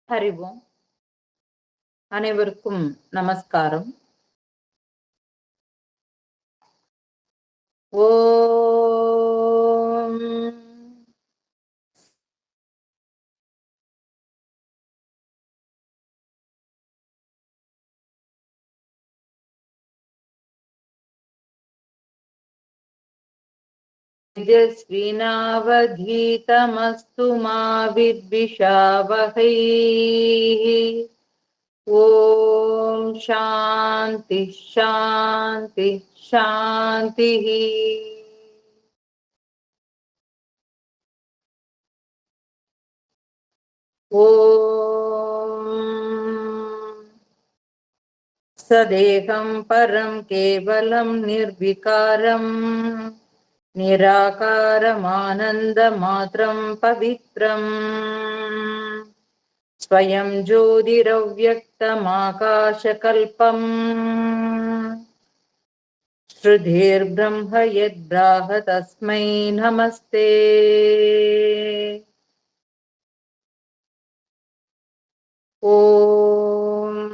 அறிவோம். அனைவருக்கும் நமஸ்காரம். ஓம் தேஜஸ்வினாவதீதமஸ்து மா வித்விஷாவஹை. ஓம் சாந்தி சாந்தி சாந்தி. ஓம் சதேகம் பரம் கேவலம் நிர்விகாரம் நிராகாரமானந்தமாத்ரம் பவித்ரம் ஸ்வயம் ஜோதிரவ்யக்தமாகாசகல்பம் ஸ்ருதிர்ப்ரம்ம யத்ராஹ தஸ்மை நமஸ்தே. ஓம்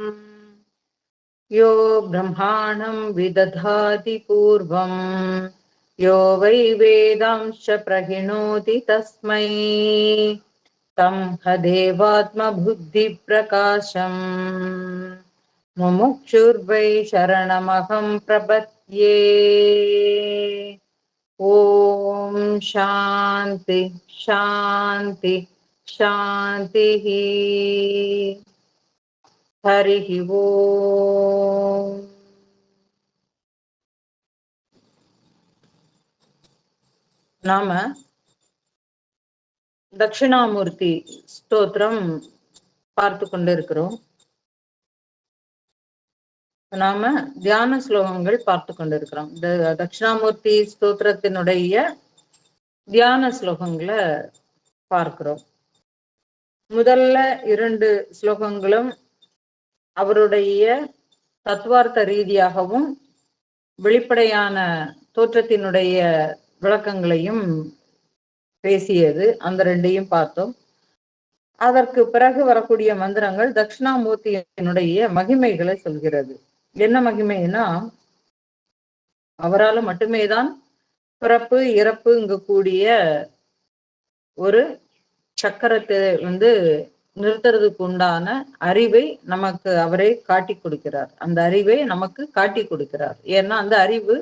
யோ பிரம்மாணம் விததாதி பூர்வம் யோ வை வேதாம்ச பிரகிணோதி தஸ்மை தம் ஹதேவாத்ம புத்தி பிரகாசம் முமுக்ஷுர்வை சரணமகம் பிரபத்யே. ஓம் சாந்தி சாந்தி சாந்தி. ஹரிஹி ஓம். நாம தட்சிணாமூர்த்தி ஸ்தோத்திரம் பார்த்து கொண்டிருக்கிறோம். நாம தியான ஸ்லோகங்கள் பார்த்து கொண்டிருக்கிறோம். இந்த தட்சிணாமூர்த்தி ஸ்தோத்திரத்தினுடைய தியான ஸ்லோகங்களை பார்க்கிறோம். முதல்ல 2 ஸ்லோகங்களும் அவருடைய தத்துவார்த்த ரீதியாகவும் வெளிப்படையான தோற்றத்தினுடைய விளக்கங்களையும் பேசியது. அந்த 2ஐயும் பார்த்தோம். அதற்கு பிறகு வரக்கூடிய மந்திரங்கள் தட்சிணாமூர்த்தியினுடைய மகிமைகளை சொல்கிறது. என்ன மகிமைன்னா, அவரால் மட்டுமே தான் பிறப்பு இறப்பு இங்கு கூடிய ஒரு சக்கரத்தை நிறுத்துறதுக்கு உண்டான அறிவை நமக்கு அவரே காட்டி கொடுக்கிறார். அந்த அறிவை நமக்கு காட்டி கொடுக்கிறார். ஏன்னா அந்த அறிவு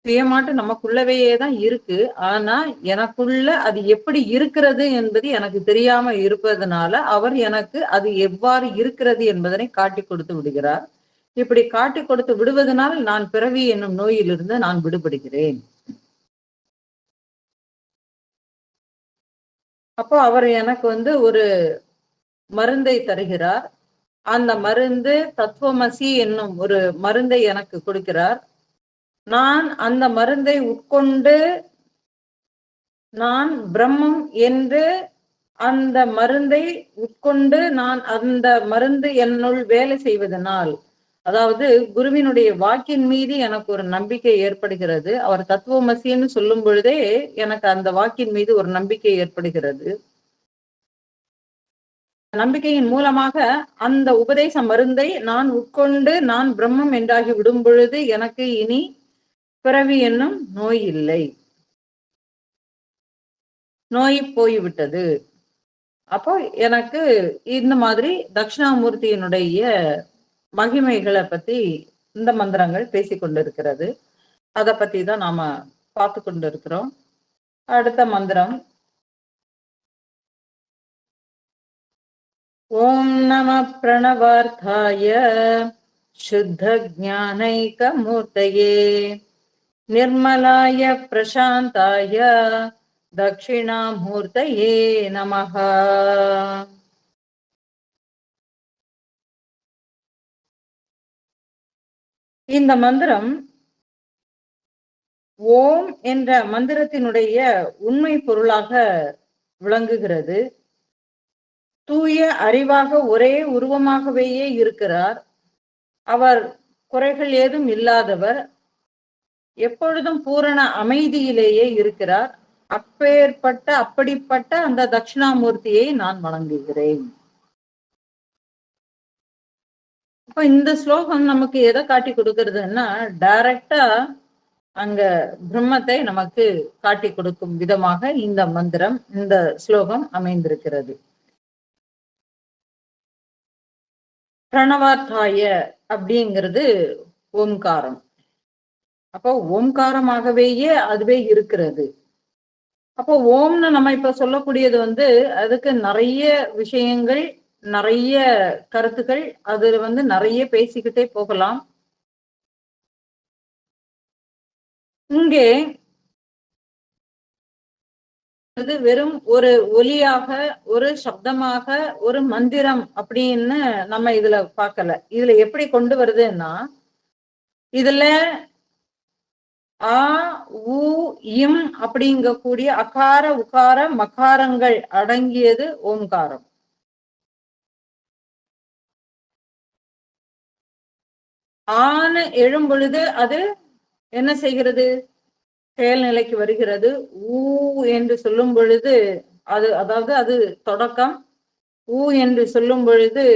சுயமாட்டு நமக்குள்ளவையே தான் இருக்கு. ஆனா எனக்குள்ள அது எப்படி இருக்கிறது என்பது எனக்கு தெரியாம இருப்பதனால அவர் எனக்கு அது எவ்வாறு இருக்கிறது என்பதனை காட்டி கொடுத்து விடுகிறார். இப்படி காட்டி கொடுத்து விடுவதனால் நான் பிறவி என்னும் நோயிலிருந்து நான் விடுபடுகிறேன். அப்போ அவர் எனக்கு ஒரு மருந்தை தருகிறார். அந்த மருந்து தத்துவமசி என்னும் ஒரு மருந்தை எனக்கு கொடுக்கிறார். நான் அந்த மருந்தை உட்கொண்டு நான் பிரம்மம் என்று அந்த மருந்தை உட்கொண்டு நான் அந்த மருந்து என்னுள் வேலை செய்வதனால், அதாவது குருவினுடைய வாக்கின் மீது எனக்கு ஒரு நம்பிக்கை ஏற்படுகிறது. அவர் தத்துவமசின்னு சொல்லும் பொழுதே எனக்கு அந்த வாக்கின் மீது ஒரு நம்பிக்கை ஏற்படுகிறது. நம்பிக்கையின் மூலமாக அந்த உபதேச மருந்தை நான் உட்கொண்டு நான் பிரம்மம் என்றாகி விடும் பொழுது எனக்கு இனி பிறவி என்னும் நோய் இல்லை, நோய் போய்விட்டது. அப்போ எனக்கு இந்த மாதிரி தட்சிணாமூர்த்தியினுடைய மகிமைகளை பத்தி இந்த மந்திரங்கள் பேசிக்கொண்டிருக்கிறது. அதை பத்தி தான் நாம பார்த்து கொண்டிருக்கிறோம். அடுத்த மந்திரம், ஓம் நம பிரணவார்த்தாய சுத்த ஞானைக மூர்த்தயே நிர்மலாய பிரசாந்தாய தட்சிணாமூர்த்தயே நமஹ. இந்த மந்திரம் ஓம் என்ற மந்திரத்தினுடைய உண்மை பொருளாக விளங்குகிறது. தூய அறிவாக ஒரே உருவமாகவே இருக்கிறார். அவர் குறைகள் ஏதும் இல்லாதவர், எப்பொழுதும் பூரண அமைதியிலேயே இருக்கிறார். அப்படிப்பட்ட அந்த தட்சிணாமூர்த்தியை நான் வணங்குகிறேன். அப்ப இந்த ஸ்லோகம் நமக்கு எதை காட்டி கொடுக்கறதுன்னா, டைரக்டா அங்க பிரம்மத்தை நமக்கு காட்டி கொடுக்கும் விதமாக இந்த மந்திரம், இந்த ஸ்லோகம் அமைந்திருக்கிறது. பிரணவார்த்தாய அப்படிங்கிறது ஓம்காரம். அப்போ ஓம்காரமாகவேயே அதுவே இருக்கிறது. அப்போ ஓம்னு நம்ம இப்ப சொல்லக்கூடியது அதுக்கு நிறைய விஷயங்கள், நிறைய கருத்துக்கள், அதுல நிறைய பேசிக்கிட்டே போகலாம். இங்கே வெறும் ஒரு ஒலியாக, ஒரு சப்தமாக, ஒரு மந்திரம் அப்படின்னு நம்ம இதுல பார்க்கல. இதுல எப்படி கொண்டு வருதுன்னா, இதுல ஆ உ இம் அப்படிங்கக்கூடிய அகார உகார மகாரங்கள் அடங்கியது ஓம்காரம். ஆன எழும் பொழுது அது என்ன செய்கிறது? செயல்நிலைக்கு வருகிறது. ஊ என்று சொல்லும் பொழுது அதாவது அது தொடக்கம். ஊ என்று சொல்லும் பொழுது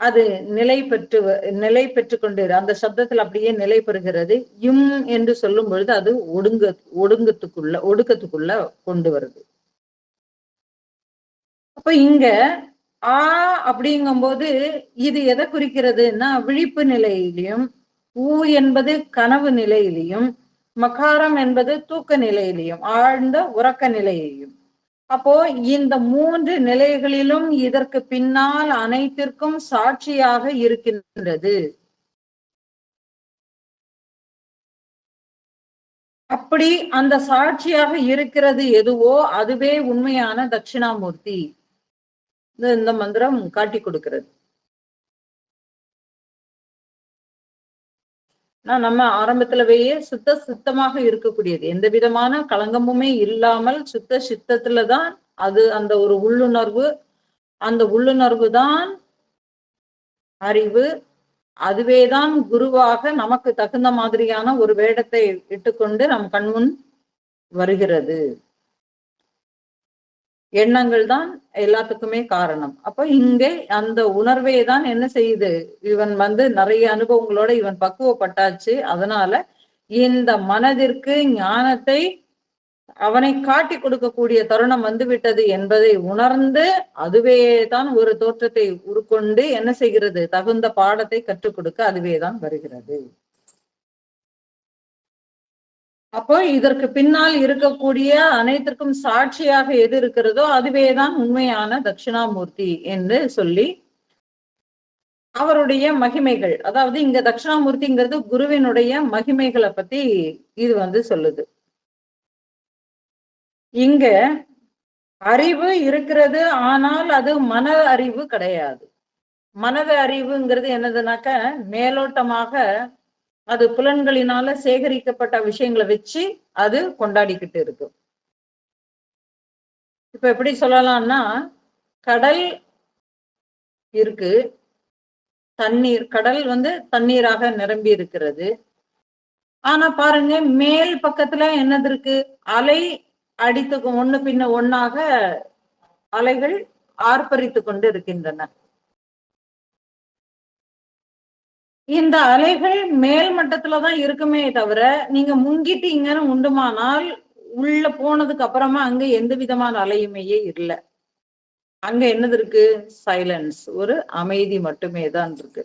அது நிலை பெற்று கொண்டு அந்த சப்தத்தில் அப்படியே நிலை பெறுகிறது. இம் என்று சொல்லும் பொழுது அது ஒடுக்கத்துக்குள்ள கொண்டு வருது. அப்ப இங்க ஆ அப்படிங்கும்போது இது எதை குறிக்கிறதுன்னா, விழிப்பு நிலையிலையும், ஊ என்பது கனவு நிலையிலையும், மகாரம் என்பது தூக்க நிலையிலையும், ஆழ்ந்த உறக்க நிலையையும். அப்போ இந்த 3 நிலைகளிலும் இதற்கு பின்னால் அனைத்திற்கும் சாட்சியாக இருக்கின்றது. அப்படி அந்த சாட்சியாக இருக்கிறது எதுவோ அதுவே உண்மையான தட்சிணாமூர்த்தி. இந்த மந்திரம் காட்டி கொடுக்கிறது. நம்ம ஆரம்பத்திலவேயே சுத்தமாக இருக்கக்கூடியது, எந்த விதமான களங்கமுமே இல்லாமல் சுத்த சித்தத்துலதான் அது. அந்த ஒரு உள்ளுணர்வு, அந்த உள்ளுணர்வு தான் அறிவு. அதுவேதான் குருவாக நமக்கு தகுந்த மாதிரியான ஒரு வேடத்தை இட்டுக்கொண்டு நம் கண்முன் வருகிறது. எண்ணங்கள் தான் எல்லாத்துக்குமே காரணம். அப்ப இங்கே அந்த உணர்வே தான் என்ன செய்யுது, இவன் நிறைய அனுபவங்களோட இவன் பக்குவப்பட்டாச்சு. அதனால இந்த மனதிற்கு ஞானத்தை அவனை காட்டி கொடுக்கக்கூடிய தருணம் வந்துவிட்டது என்பதை உணர்ந்து அதுவே தான் ஒரு தோற்றத்தை உருக்கொண்டு என்ன செய்கிறது, தகுந்த பாடத்தை கற்றுக் கொடுக்க அதுவேதான் வருகிறது. அப்போ இதற்கு பின்னால் இருக்கக்கூடிய அனைத்திற்கும் சாட்சியாக எது இருக்கிறதோ அதுவேதான் உண்மையான தட்சிணாமூர்த்தி என்று சொல்லி அவருடைய மகிமைகள், அதாவது இங்க தட்சிணாமூர்த்திங்கிறது குருவினுடைய மகிமைகளை பத்தி இது சொல்லுது. இங்க அறிவு இருக்கிறது, ஆனால் அது மன அறிவு கிடையாது. மனத அறிவுங்கிறது என்னதுனாக்க, மேலோட்டமாக அது புலன்களினால சேகரிக்கப்பட்ட விஷயங்களை வச்சு அது கொண்டாடிக்கிட்டு இருக்கு. இப்ப எப்படி சொல்லலாம்னா, கடல் இருக்கு, தண்ணீர், கடல் தண்ணீராக நிரம்பி இருக்கிறது. ஆனா பாருங்க, மேல் பக்கத்துல என்னது இருக்கு, அலை அடித்து ஒண்ணு பின்ன ஒண்ணாக அலைகள் ஆர்ப்பரித்து கொண்டு இருக்கின்றன. இந்த அலைகள் மேல் மட்டத்துலதான் இருக்குமே தவிர, நீங்க முங்கிட்டீங்கன்னு உண்டுமானால் உள்ள போனதுக்கு அப்புறமா அங்க எந்த விதமான அலையுமையே இல்லை. அங்க என்னது இருக்கு, சைலன்ஸ், ஒரு அமைதி மட்டுமே தான் இருக்கு.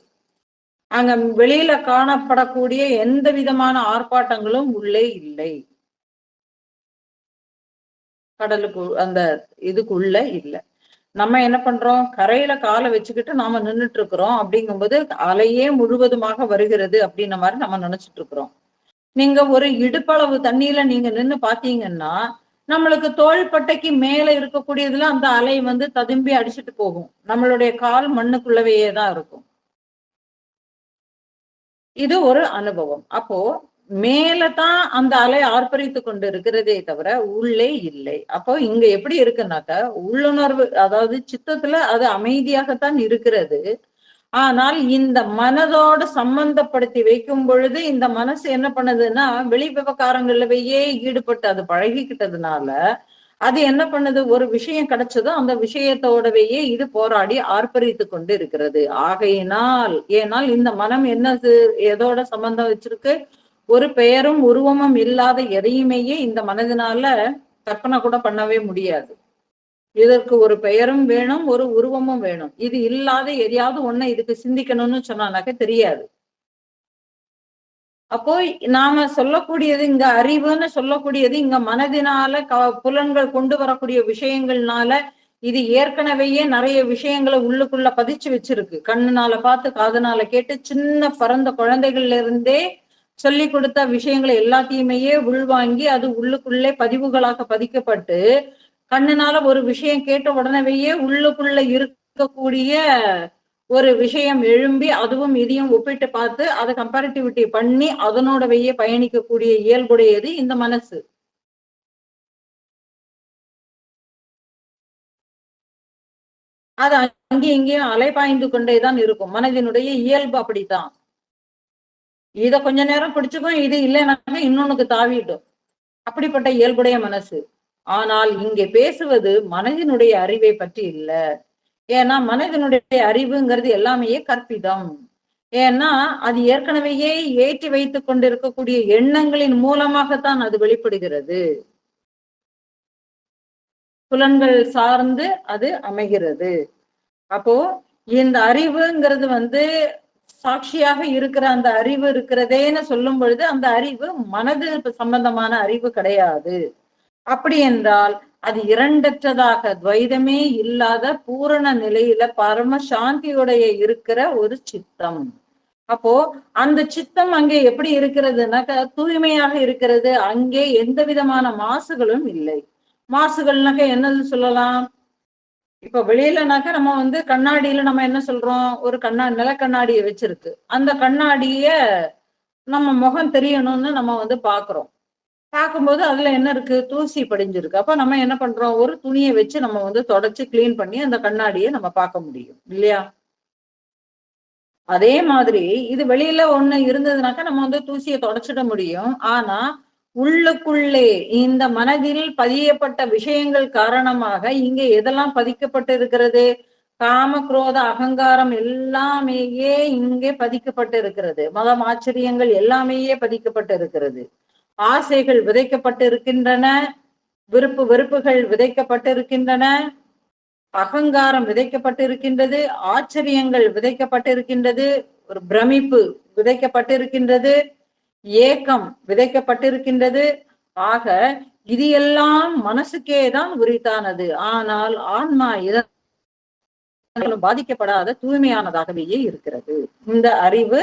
அங்க வெளியில காணப்படக்கூடிய எந்த விதமான ஆர்ப்பாட்டங்களும் உள்ளே இல்லை, கடலுக்கு அந்த இதுக்குள்ள இல்லை. நம்ம என்ன பண்றோம், கரையில காலை வச்சுக்கிட்டு நாம நின்றுட்டு இருக்கிறோம். அப்படிங்கும்போது அலையே முழுவதுமாக வருகிறது அப்படின்ன மாதிரி நம்ம நினைச்சிட்டு இருக்கிறோம். நீங்க ஒரு இடுப்பளவு தண்ணியில நீங்க நின்னு பாத்தீங்கன்னா, நம்மளுக்கு தோள்பட்டைக்கு மேல இருக்கக்கூடியதுல அந்த அலை ததும்பி அடிச்சுட்டு போகும். நம்மளுடைய கால் மண்ணுக்குள்ளவையே தான் இருக்கும். இது ஒரு அனுபவம். அப்போ மேலதான் அந்த அலை ஆர்ப்பரித்து கொண்டு இருக்கிறதே தவிர உள்ளே இல்லை. அப்போ இங்க எப்படி இருக்குன்னாக்க, உள்ளுணர்வு, அதாவது சித்தத்துல அது அமைதியாகத்தான் இருக்கிறது. ஆனால் இந்த மனதோடு சம்பந்தப்படுத்தி வைக்கும் பொழுது இந்த மனசு என்ன பண்ணுதுன்னா, வெளி விவகாரங்கள்லவையே ஈடுபட்டு அது பழகிக்கிட்டதுனால அது என்ன பண்ணுது? ஒரு விஷயம் கிடைச்சதோ அந்த விஷயத்தோடவேயே இது போராடி ஆர்ப்பரித்து கொண்டு இருக்கிறது. ஆகையினால் ஏனால் இந்த மனம் என்னது எதோட சம்பந்தம் வச்சிருக்கு? ஒரு பெயரும் உருவமும் இல்லாத எதையுமேயே இந்த மனதினால கற்பனை கூட பண்ணவே முடியாது. இதற்கு ஒரு பெயரும் வேணும், ஒரு உருவமும் வேணும். இது இல்லாத எதையாவது ஒண்ண இதுக்கு சிந்திக்கணும்னு சொன்னானாக்க தெரியாது. அப்போ நாம சொல்லக்கூடியது இங்க அறிவுன்னு சொல்லக்கூடியது இங்க மனதினால புலன்கள் கொண்டு வரக்கூடிய விஷயங்கள்னால இது ஏற்கனவேயே நிறைய விஷயங்களை உள்ளுக்குள்ள பதிச்சு வச்சிருக்கு. கண்ணுனால பார்த்து காதுனால கேட்டு சின்ன பறந்த குழந்தைகள்ல இருந்தே சொல்லி கொடுத்த விஷயங்களை எல்லாத்தையுமே உள்வாங்கி அது உள்ளுக்குள்ளே பதிவுகளாக பதிக்கப்பட்டு கண்ணுனால ஒரு விஷயம் கேட்ட உடனேயே உள்ளுக்குள்ள இருக்கக்கூடிய ஒரு விஷயம் எழும்பி அதுவும் இதையும் ஒப்பிட்டு பார்த்து அதை கம்பேரிட்டிவிட்டி பண்ணி அதனோடவே பயணிக்கக்கூடிய இயல்புடையது இந்த மனசு. அது அங்கேயும் இங்கேயும் அலைபாய்ந்து கொண்டேதான் இருக்கும். மனதினுடைய இயல்பு அப்படித்தான். இத கொஞ்ச நேரம் பிடிச்சுக்கும், இது இல்லைனாக்க இன்னொன்னுக்கு தாவிடும். அப்படிப்பட்ட இயல்புடைய மனசு. ஆனால் இங்கே பேசுவது மனதினுடைய அறிவை பற்றி இல்ல. ஏன்னா மனதினுடைய அறிவுங்கிறது எல்லாமே கற்பிதம். ஏன்னா அது ஏற்கனவேயே ஏற்றி வைத்துக் கொண்டிருக்கக்கூடிய எண்ணங்களின் மூலமாகத்தான் அது வெளிப்படுகிறது. புலன்கள் சார்ந்து அது அமைகிறது. அப்போ இந்த அறிவுங்கிறது சாட்சியாக இருக்கிற அந்த அறிவு இருக்கிறதேன்னு சொல்லும் பொழுது அந்த அறிவு மனது சம்பந்தமான அறிவு கிடையாது. அப்படி என்றால் அது இரண்டற்றதாக துவைதமே இல்லாத பூரண நிலையில பரம சாந்தியுடைய இருக்கிற ஒரு சித்தம். அப்போ அந்த சித்தம் அங்கே எப்படி இருக்கிறதுனாக்க தூய்மையாக இருக்கிறது. அங்கே எந்த விதமான மாசுகளும் இல்லை. மாசுகள்னாக்க என்னது சொல்லலாம்? இப்ப வெளியிலனாக்க நம்ம கண்ணாடியில நம்ம என்ன சொல்றோம்? ஒரு நிலக்கண்ணாடியை வச்சிருக்கு. அந்த கண்ணாடிய நம்ம முகம் தெரியணும்னு நம்ம பாக்குறோம். பார்க்கும்போது அதுல என்ன இருக்கு? தூசி படிஞ்சிருக்கு. அப்ப நம்ம என்ன பண்றோம்? ஒரு துணியை வச்சு நம்ம தொடச்சு கிளீன் பண்ணி அந்த கண்ணாடியை நம்ம பார்க்க முடியும் இல்லையா? அதே மாதிரி இது வெளியில ஒண்ணு இருந்ததுனாக்கா நம்ம தூசியை தொடச்சிட முடியும். ஆனா உள்ளுக்குள்ளே இந்த மனதில் பதியப்பட்ட விஷயங்கள் காரணமாக இங்க எதெல்லாம் பதிக்கப்பட்டு இருக்கிறது? காம, குரோத, அகங்காரம் எல்லாமேயே இங்கே பதிக்கப்பட்டு இருக்கிறது. மதம், ஆச்சரியங்கள் எல்லாமேயே பதிக்கப்பட்டு இருக்கிறது. ஆசைகள் விதைக்கப்பட்டு இருக்கின்றன. விருப்பு வெறுப்புகள் விதைக்கப்பட்டு இருக்கின்றன. அகங்காரம் விதைக்கப்பட்டு இருக்கின்றது. ஆச்சரியங்கள் விதைக்கப்பட்டு இருக்கின்றது. ஒரு பிரமிப்பு விதைக்கப்பட்டு இருக்கின்றது. ஏக்கம் விதைக்கப்பட்டிருக்கின்றது. ஆக இது எல்லாம் மனசுக்கேதான் உரித்தானது. ஆனால் ஆன்மா இதனாலும் பாதிக்கப்படாத தூய்மையானதாகவே இருக்கிறது. இந்த அறிவு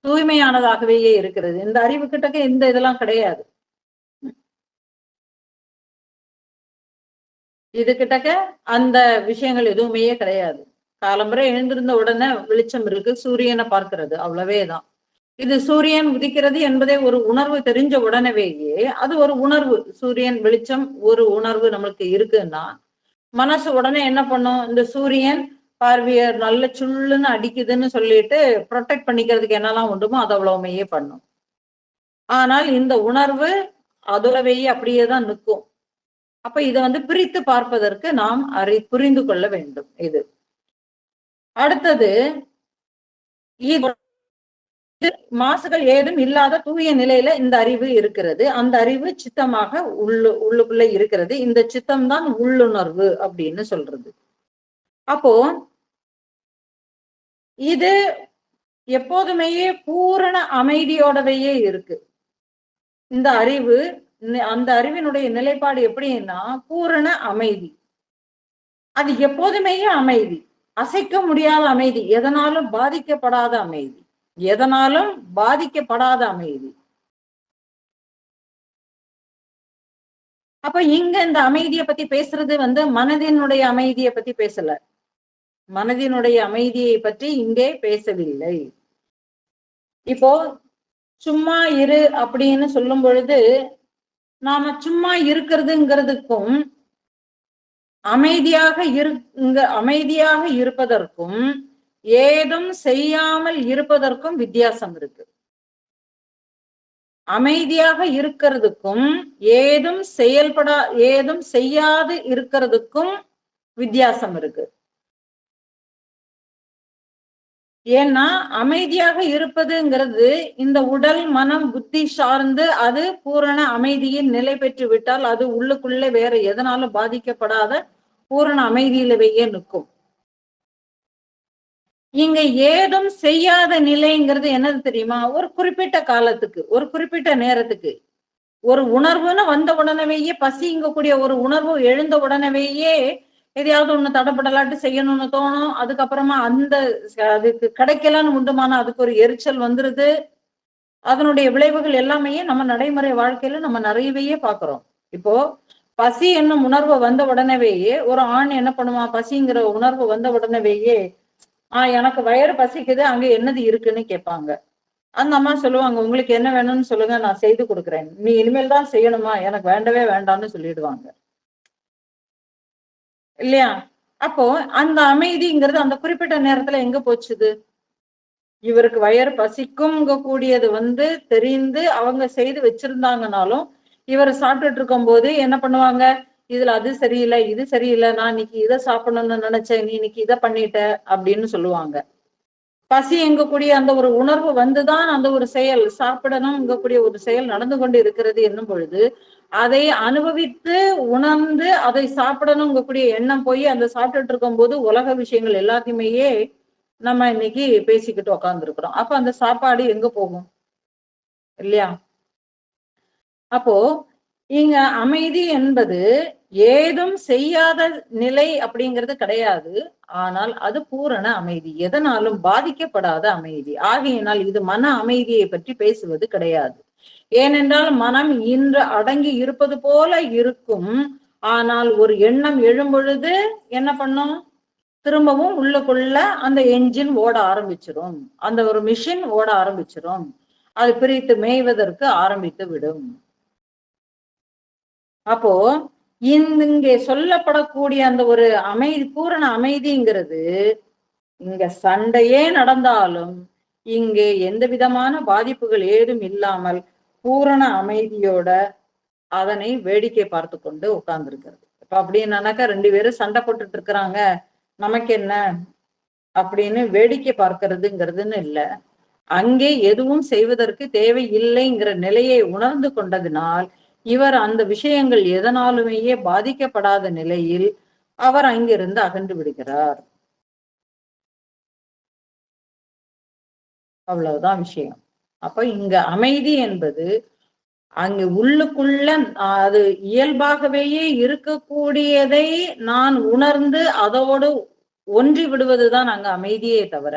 தூய்மையானதாகவே இருக்கிறது. இந்த அறிவு கிட்டக்க இந்த இதெல்லாம் கிடையாது. இது கிட்டக்க அந்த விஷயங்கள் எதுவுமே கிடையாது. காலம்பரை எழுந்திருந்த உடனே வெளிச்சம் இருக்கு, சூரியனை பார்க்கிறது, அவ்வளவேதான். இது சூரியன் உதிக்கிறது என்பதே ஒரு உணர்வு தெரிஞ்ச உடனேயே அது ஒரு உணர்வு. சூரியன் வெளிச்சம் ஒரு உணர்வு நம்மளுக்கு இருக்குன்னா மனசு உடனே என்ன பண்ணும்? இந்த சூரியன் பார்வைய நல்ல சுள்ளுன்னு அடிக்குதுன்னு சொல்லிட்டு ப்ரொடெக்ட் பண்ணிக்கிறதுக்கு என்னெல்லாம் உண்டுமோ அது அவ்வளவுமையே பண்ணும். ஆனால் இந்த உணர்வு அதோடவேயே அப்படியேதான் நிற்கும். அப்ப இதை பிரித்து பார்ப்பதற்கு நாம் புரிந்து கொள்ள வேண்டும். இது அடுத்தது மாசுகள் ஏதும் இல்லாத தூய நிலையில இந்த அறிவு இருக்கிறது. அந்த அறிவு சித்தமாக உள்ளுக்குள்ள இருக்கிறது. இந்த சித்தம் தான் உள்ளுணர்வு அப்படின்னு சொல்றது. அப்போ இது எப்போதுமே பூரண அமைதியோடவே இருக்கு. இந்த அறிவு அந்த அறிவினுடைய நிலைப்பாடு எப்படின்னா பூரண அமைதி. அது எப்போதுமே அமைதி, அசைக்க முடியாத அமைதி, எதனாலும் பாதிக்கப்படாத அமைதி, எதனாலும் பாதிக்கப்படாத அமைதி. அப்ப இங்க இந்த அமைதியை பத்தி பேசுறது மனதினுடைய அமைதியை பத்தி பேசல. மனதினுடைய அமைதியை பற்றி இங்கே பேசவில்லை. இப்போ சும்மா இரு அப்படின்னு சொல்லும் பொழுது நாம சும்மா இருக்கிறதுங்கிறதுக்கும் அமைதியாக இருப்பதற்கும் ஏதும் செய்யாமல் இருப்பதற்கும் வித்தியாசம் இருக்கு. அமைதியாக இருக்கிறதுக்கும் ஏதும் செய்யாது இருக்கிறதுக்கும் வித்தியாசம் இருக்கு. ஏன்னா அமைதியாக இருப்பதுங்கிறது இந்த உடல் மனம் புத்தி சார்ந்து அது பூரண அமைதியின் நிலை பெற்று விட்டால் அது உள்ளுக்குள்ளே வேற எதனாலும் பாதிக்கப்படாத பூரண அமைதியிலவே நிற்கும். இங்க ஏதும் செய்யாத நிலைங்கிறது என்னது தெரியுமா? ஒரு குறிப்பிட்ட காலத்துக்கு, ஒரு குறிப்பிட்ட நேரத்துக்கு, ஒரு உணர்வுன்னு வந்த உடனேயே பசிங்கக்கூடிய ஒரு உணர்வு எழுந்த உடனேயே எதையாவது ஒண்ணு தடப்படலாட்டு செய்யணும்னு தோணும். அதுக்கப்புறமா அதுக்கு கிடைக்கலன்னு உண்டுமான அதுக்கு ஒரு எரிச்சல் வந்துருது. அதனுடைய விளைவுகள் எல்லாமே நம்ம நடைமுறை வாழ்க்கையில நம்ம நிறையவே பாக்குறோம். இப்போ பசி என்னும் உணர்வு வந்த உடனேயே ஒரு ஆண் என்ன பண்ணுவான்? பசிங்கிற உணர்வு வந்த உடனேயே எனக்கு வயிறு பசிக்குது, அங்க என்னது இருக்குன்னு கேட்பாங்க. அந்த அம்மா சொல்லுவாங்க, உங்களுக்கு என்ன வேணும்னு சொல்லுங்க, நான் செய்து கொடுக்குறேன். நீ இனிமேல் தான் செய்யணுமா? எனக்கு வேண்டவே வேண்டாம்னு சொல்லிடுவாங்க இல்லையா? அப்போ அந்த அமைதிங்கிறது அந்த குறிப்பிட்ட நேரத்துல எங்க போச்சுது? இவருக்கு வயிறு பசிக்கும் கூடியது தெரிந்து அவங்க செய்து வச்சிருந்தாங்கனாலும் இவர் சாப்பிட்டுட்டு இருக்கும் போது என்ன பண்ணுவாங்க? இதுல அது சரியில்லை, இது சரியில்லை, நான் இன்னைக்கு இதை சாப்பிடணும்னு நினைச்சேன், நீ இன்னைக்கு இதை பண்ணிட்ட அப்படின்னு சொல்லுவாங்க. பசி எங்கக்கூடிய அந்த ஒரு உணர்வு வந்துதான் அந்த ஒரு செயல் சாப்பிடணும் கூடிய ஒரு செயல் நடந்து கொண்டு இருக்கிறது என்னும் பொழுது அதை அனுபவித்து உணர்ந்து அதை சாப்பிடணும் கூடிய எண்ணம் போய் அந்த சாப்பிட்டுட்டு இருக்கும் போது உலக விஷயங்கள் எல்லாத்தையுமே நம்ம இன்னைக்கு பேசிக்கிட்டு உக்காந்துருக்கிறோம். அப்ப அந்த சாப்பாடு எங்க போகும் இல்லையா? அப்போ இங்க அமைதி என்பது ஏதும் செய்யாத நிலை அப்படிங்கிறது கிடையாது. ஆனால் அது பூரண அமைதி, எதனாலும் பாதிக்கப்படாத அமைதி. ஆகையினால் இது மன அமைதியை பற்றி பேசுவது கிடையாது. ஏனென்றால் மனம் இன்று அடங்கி இருப்பது போல இருக்கும். ஆனால் ஒரு எண்ணம் எழும் பொழுது என்ன பண்ணும்? திரும்பவும் உள்ளுக்குள்ள அந்த என்ஜின் ஓட ஆரம்பிச்சிடும், அந்த ஒரு மிஷின் ஓட ஆரம்பிச்சிடும், அது பிரித்து மேய்வதற்கு ஆரம்பித்து விடும். அப்போ இங்கே சொல்லப்படக்கூடிய அந்த ஒரு பூரண அமைதிங்கிறது இங்க சண்டையே நடந்தாலும் இங்கே எந்த விதமான பாதிப்புகள் ஏதும் இல்லாமல் பூரண அமைதியோட அதனை வேடிக்கை பார்த்து கொண்டு உட்கார்ந்து இருக்கிறது. இப்ப அப்படின்னாக்கா 2 பேரும் சண்டை போட்டுட்டு இருக்கிறாங்க, நமக்கு என்ன அப்படின்னு வேடிக்கை பார்க்கிறதுங்கிறதுன்னு இல்லை. அங்கே எதுவும் செய்வதற்கு தேவை இல்லைங்கிற நிலையை உணர்ந்து கொண்டதினால் இவர் அந்த விஷயங்கள் எதனாலுமே பாதிக்கப்படாத நிலையில் அவர் அங்கிருந்து அகன்று விடுகிறார். அவ்வளவுதான் விஷயம். அப்ப இங்க அமைதி என்பது அங்கு உள்ளுக்குள்ள அது இயல்பாகவே இருக்கக்கூடியதை நான் உணர்ந்து அதோடு ஒன்றி விடுவதுதான் அங்க அமைதியே தவிர,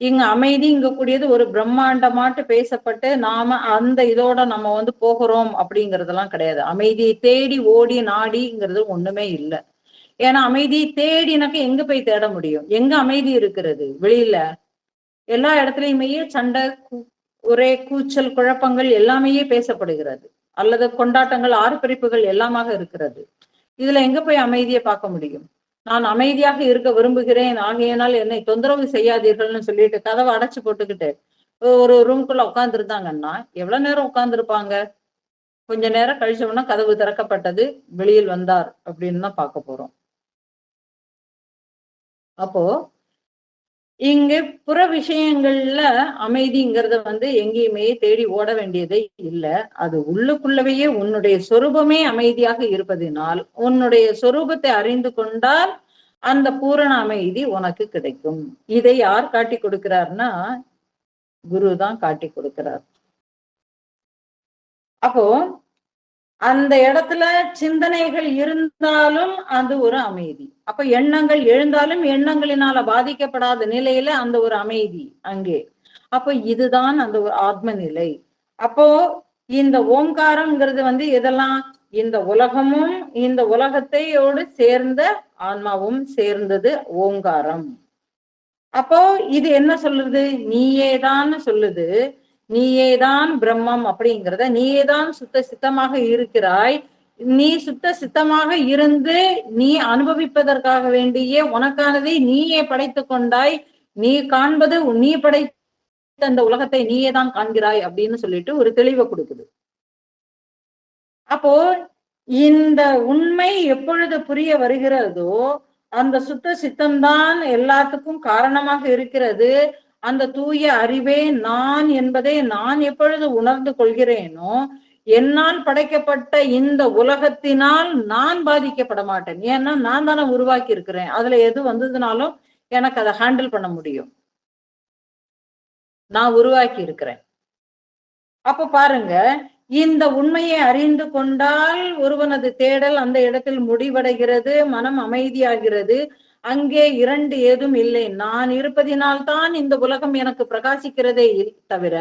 இங்க அமைதி கூடியது ஒரு பிரம்மாண்டமாட்டு பேசப்பட்டு நாம அந்த இதோட நம்ம போகிறோம் அப்படிங்கறதெல்லாம் கிடையாது. அமைதியை தேடி ஓடி நாடிங்கிறது ஒண்ணுமே இல்லை. ஏன்னா அமைதியை தேடினாக்க எங்க போய் தேட முடியும்? எங்க அமைதி இருக்கிறது? வெளியில எல்லா இடத்துலயுமே சண்டை, ஒரே கூச்சல், குழப்பங்கள் எல்லாமே பேசப்படுகிறது, அல்லது கொண்டாட்டங்கள், ஆர்ப்பரிப்புகள் எல்லாமாக இருக்கிறது. இதுல எங்க போய் அமைதியை பார்க்க முடியும்? நான் அமைதியாக இருக்க விரும்புகிறேன், ஆகையினால் என்னை தொந்தரவு செய்யாதீர்கள்னு சொல்லிட்டு கதவை அடைச்சு போட்டுக்கிட்டு ஒரு ரூம்குள்ள உட்கார்ந்து இருந்தாங்கன்னா எவ்வளவு நேரம் உட்கார்ந்து இருப்பாங்க? கொஞ்ச நேரம் கழிச்சோம்னா கதவு திறக்கப்பட்டது, வெளியில் வந்தார் அப்படின்னு தான் பார்க்க போறோம். அப்போ இங்கு புற விஷயங்கள்ல அமைதிங்கிறத எங்கேயுமே தேடி ஓட வேண்டியதே இல்லை. அது உள்ளுக்குள்ளவே உன்னுடைய சொரூபமே அமைதியாக இருப்பதினால் உன்னுடைய சொரூபத்தை அறிந்து கொண்டால் அந்த பூரண அமைதி உனக்கு கிடைக்கும். இதை யார் காட்டி கொடுக்கிறார்னா குரு தான் காட்டி கொடுக்கிறார். அப்போ அந்த இடத்துல சிந்தனைகள் இருந்தாலும் அது ஒரு அமைதி. அப்ப எண்ணங்கள் எழுந்தாலும் எண்ணங்களினால பாதிக்கப்படாத நிலையில அந்த ஒரு அமைதி அங்கே. அப்போ இதுதான் அந்த ஒரு ஆத்ம நிலை. அப்போ இந்த ஓங்காரம்ங்கிறது எதெல்லாம்? இந்த உலகமும் இந்த உலகத்தையோடு சேர்ந்த ஆன்மாவும் சேர்ந்தது ஓங்காரம். அப்போ இது என்ன சொல்லுது? நீயேதான் சொல்லுது, நீயேதான் பிரம்மம் அப்படிங்கிறத, நீயேதான் சுத்த சித்தமாக இருக்கிறாய். நீ சுத்த சித்தமாக இருந்து நீ அனுபவிப்பதற்காக வேண்டிய உனக்கானதை நீயே படைத்து கொண்டாய். நீ காண்பது நீ இந்த உலகத்தை நீயே தான் காண்கிறாய் அப்படின்னு சொல்லிட்டு ஒரு தெளிவை கொடுக்குது. அப்போ இந்த உண்மை எப்பொழுது புரிய வருகிறதோ அந்த சுத்த சித்தம்தான் எல்லாத்துக்கும் காரணமாக இருக்கிறது. அந்த தூய அறிவே நான் என்பதை நான் எப்பொழுது உணர்ந்து கொள்கிறேனோ என்னால் படைக்கப்பட்ட இந்த உலகத்தினால் நான் பாதிக்கப்பட மாட்டேன். ஏன்னா நான் தானே உருவாக்கி இருக்கிறேன். அதுல எது வந்ததுனாலும் எனக்கு அதை ஹேண்டில் பண்ண முடியும். நான் உருவாக்கி இருக்கிறேன். அப்ப பாருங்க, இந்த உண்மையை அறிந்து கொண்டால் ஒருவனது தேடல் அந்த இடத்தில் முடிவடைகிறது, மனம் அமைதியாகிறது. அங்கே இரண்டு ஏதும் இல்லை. நான் இருப்பதினால்தான் இந்த உலகம் எனக்கு பிரகாசிக்கிறதே தவிர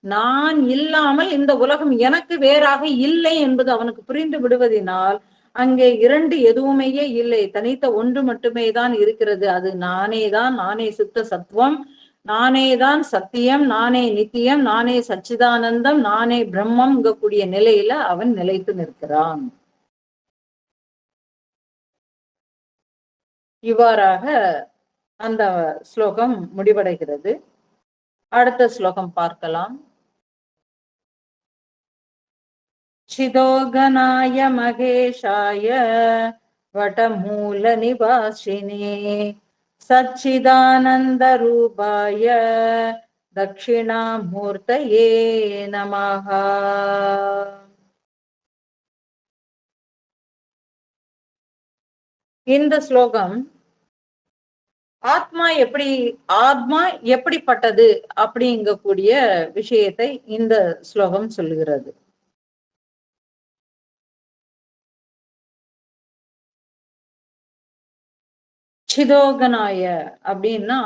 நான் இல்லாமல் இந்த உலகம் எனக்கு வேறாக இல்லை என்பது அவனுக்கு புரிந்து விடுவதினால் அங்கே இரண்டு எதுவுமே இல்லை, தனித்த ஒன்று மட்டுமே தான் இருக்கிறது. அது நானே தான், நானே சுத்த சத்துவம், நானேதான் சத்தியம், நானே நித்தியம், நானே சச்சிதானந்தம், நானே பிரம்மம் கூடிய நிலையில அவன் நிலைத்து நிற்கிறான். இவ்வாறாக அந்த ஸ்லோகம் முடிவடைகிறது. அடுத்த ஸ்லோகம் பார்க்கலாம். சிதோகனாய மகேஷாய வடமூல நிவாசினே சச்சிதானந்த ரூபாய தட்சிணாமூர்த்தயே நமஹ. இந்த ஸ்லோகம் ஆத்மா எப்படிப்பட்டது அப்படிங்கக்கூடிய விஷயத்தை இந்த ஸ்லோகம் சொல்லுகிறது. சிதோகனாய அப்படின்னா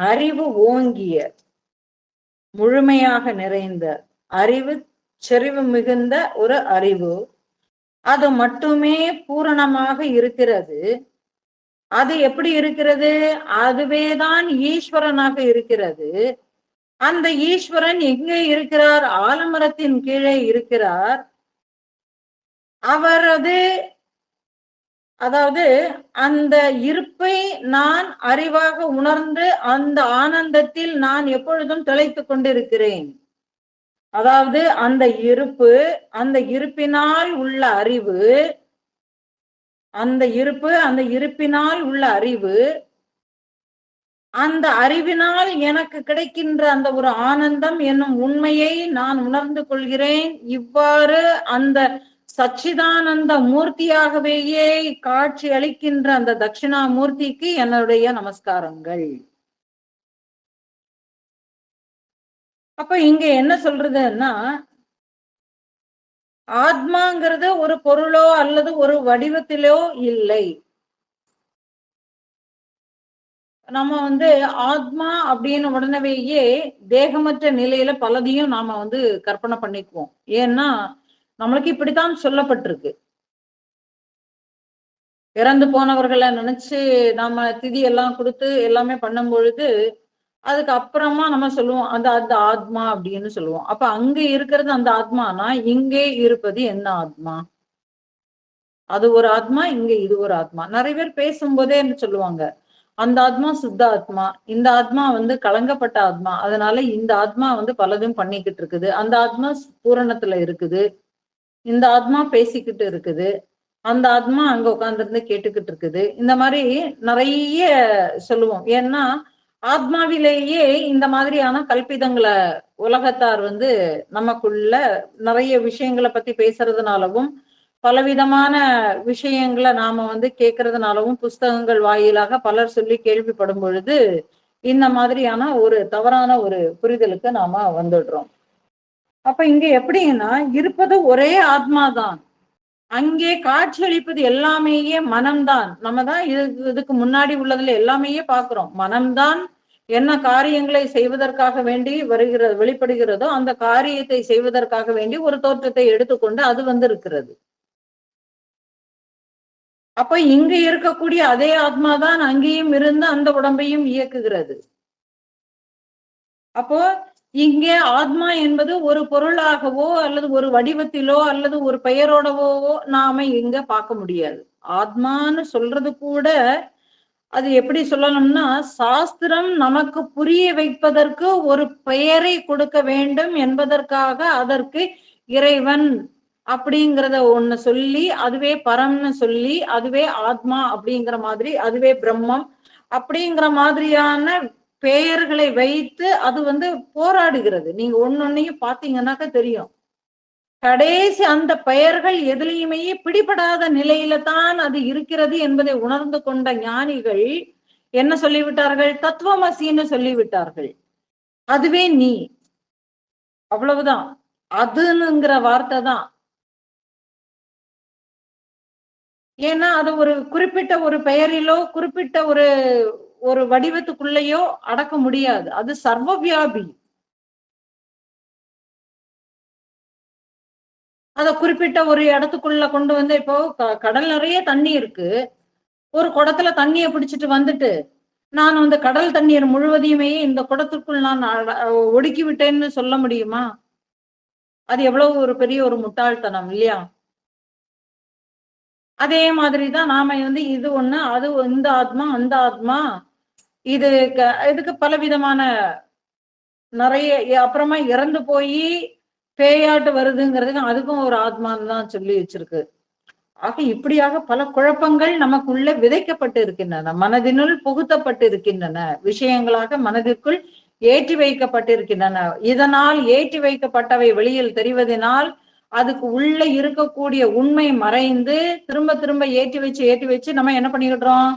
அறிவு ஓங்கிய, முழுமையாக நிறைந்த அறிவு, செறிவு மிகுந்த ஒரு அறிவு. அது மட்டுமே பூரணமாக இருக்கிறது. அது எப்படி இருக்கிறது? அதுவேதான் ஈஸ்வரனாக இருக்கிறது. அந்த ஈஸ்வரன் எங்கே இருக்கிறார்? ஆலமரத்தின் கீழே இருக்கிறார். அவரது அதாவது அந்த இருப்பை நான் அறிவாக உணர்ந்து அந்த ஆனந்தத்தில் நான் எப்பொழுதும் திளைத்து கொண்டிருக்கிறேன். அதாவது அந்த இருப்பு, அந்த இருப்பினால் உள்ள அறிவு, அந்த இருப்பினால் உள்ள அறிவு, அந்த அறிவினால் எனக்கு கிடைக்கின்ற அந்த ஒரு ஆனந்தம் என்னும் உண்மையை நான் உணர்ந்து கொள்கிறேன். இவ்வாறு அந்த சச்சிதானந்த மூர்த்தியாகவேயே காட்சி அளிக்கின்ற அந்த தட்சிணாமூர்த்திக்கு என்னுடைய நமஸ்காரங்கள். அப்ப இங்க என்ன சொல்றதுன்னா, ஆத்மாங்கிறது ஒரு பொருளோ அல்லது ஒரு வடிவத்திலோ இல்லை. நம்ம ஆத்மா அப்படின்னு உடனேயே தேகமற்ற நிலையில பலதையும் நாம கற்பனை பண்ணிக்குவோம். ஏன்னா நம்மளுக்கு இப்படித்தான் சொல்லப்பட்டிருக்கு. இறந்து போனவர்களை நினைச்சு நாம திதி எல்லாம் கொடுத்து எல்லாமே பண்ணும் பொழுது அதுக்கு அப்புறமா நம்ம சொல்லுவோம் அந்த அந்த ஆத்மா அப்படின்னு சொல்லுவோம். அப்ப அங்க இருக்கிறது அந்த ஆத்மானா இங்கே இருப்பது என்ன ஆத்மா? அது ஒரு ஆத்மா, இங்க இது ஒரு ஆத்மா. நிறைய பேர் பேசும்போதே சொல்லுவாங்க அந்த ஆத்மா சுத்த ஆத்மா, இந்த ஆத்மா கலங்கப்பட்ட ஆத்மா, அதனால இந்த ஆத்மா பலதும் பண்ணிக்கிட்டு இருக்குது, அந்த ஆத்மா பூரணத்துல இருக்குது, இந்த ஆத்மா பேசிக்கிட்டு இருக்குது, அந்த ஆத்மா அங்க உட்கார்ந்துருந்து கேட்டுக்கிட்டு இருக்குது. இந்த மாதிரி நிறைய சொல்லுவோம். ஏன்னா ஆத்மாவிலேயே இந்த மாதிரியான கல்பிதங்களை உலகத்தார் நமக்குள்ள நிறைய விஷயங்களை பத்தி பேசுறதுனாலவும் பலவிதமான விஷயங்களை நாம கேட்கறதுனாலவும் புஸ்தகங்கள் வாயிலாக பலர் சொல்லி கேள்விப்படும் பொழுது இந்த மாதிரியான ஒரு தவறான ஒரு புரிதலுக்கு நாம வந்துடுறோம். அப்ப இங்க எப்படின்னா இருப்பது ஒரே ஆத்மாதான், அங்கே காட்சியளிப்பது எல்லாமேயே மனம்தான். நம்ம தான் இதுக்கு முன்னாடி உள்ளதுல எல்லாமேயே பாக்குறோம். மனம்தான் என்ன காரியங்களை செய்வதற்காக வேண்டி வெளிப்படுகிறதோ அந்த காரியத்தை செய்வதற்காக வேண்டி ஒரு தோற்றத்தை எடுத்துக்கொண்டு அது இருக்கிறது. அப்ப இங்க இருக்கக்கூடிய அதே ஆத்மாதான் அங்கேயும் இருந்து அந்த உடம்பையும் இயக்குகிறது. அப்போ இங்கே ஆத்மா என்பது ஒரு பொருளாகவோ அல்லது ஒரு வடிவத்திலோ அல்லது ஒரு பெயரோடவோ நாம இங்க பார்க்க முடியாது. ஆத்மான்னு சொல்றது கூட அது எப்படி சொல்லணும்னா, சாஸ்திரம் நமக்கு புரிய வைப்பதற்கு ஒரு பெயரை கொடுக்க வேண்டும் என்பதற்காக அதற்கு இறைவன் அப்படிங்கிறத ஒண்ணு சொல்லி, அதுவே பரம்னு சொல்லி, அதுவே ஆத்மா அப்படிங்கிற மாதிரி, அதுவே பிரம்மம் அப்படிங்கிற மாதிரியான பெயர்களை வைத்து அது போராடுகிறது. நீங்க ஒன்னொன்னையும் பாத்தீங்கன்னாக்க தெரியும். கடைசி அந்த பெயர்கள் எதுலையுமே பிடிபடாத நிலையில தான் அது இருக்கிறது என்பதை உணர்ந்து கொண்ட ஞானிகள் என்ன சொல்லிவிட்டார்கள்? தத்துவமசின்னு சொல்லிவிட்டார்கள். அதுவே நீ, அவ்வளவுதான். அதுங்கிற வார்த்தை தான். ஏன்னா அது ஒரு குறிப்பிட்ட ஒரு பெயரிலோ குறிப்பிட்ட ஒரு ஒரு வடிவத்துக்குள்ளேயோ அடக்க முடியாது. அது சர்வவியாபி. அத குறிப்பிட்ட ஒரு இடத்துக்குள்ள கொண்டு இப்போ கடல் நிறைய தண்ணி இருக்கு. ஒரு குடத்துல தண்ணிய பிடிச்சிட்டு வந்துட்டு, நான் கடல் தண்ணீர் முழுவதையுமே இந்த குடத்துக்குள் நான் ஒடுக்கி விட்டேன்னு சொல்ல முடியுமா? அது எவ்வளவு ஒரு பெரிய ஒரு முட்டாள்தனம் இல்லையா? அதே மாதிரிதான் நாம இது ஒண்ணு, அது இந்த ஆத்மா, அந்த ஆத்மா, இது இதுக்கு பலவிதமான நிறைய அப்புறமா இறந்து போய் பேயாட்டு வருதுங்கிறதுக்கு அதுக்கும் ஒரு ஆத்மான்னு தான் சொல்லி வச்சிருக்கு. ஆக இப்படியாக பல குழப்பங்கள் நமக்குள்ள விதைக்கப்பட்டு இருக்கின்றன, மனதினுள் புகுத்தப்பட்டு இருக்கின்றன, விஷயங்களாக மனதிற்குள் ஏற்றி வைக்கப்பட்டிருக்கின்றன. இதனால் ஏற்றி வைக்கப்பட்டவை வெளியில் தெரிவதனால் அதுக்கு உள்ள இருக்கக்கூடிய உண்மை மறைந்து திரும்ப திரும்ப ஏற்றி வச்சு நம்ம என்ன பண்ணிக்கிட்டோம்?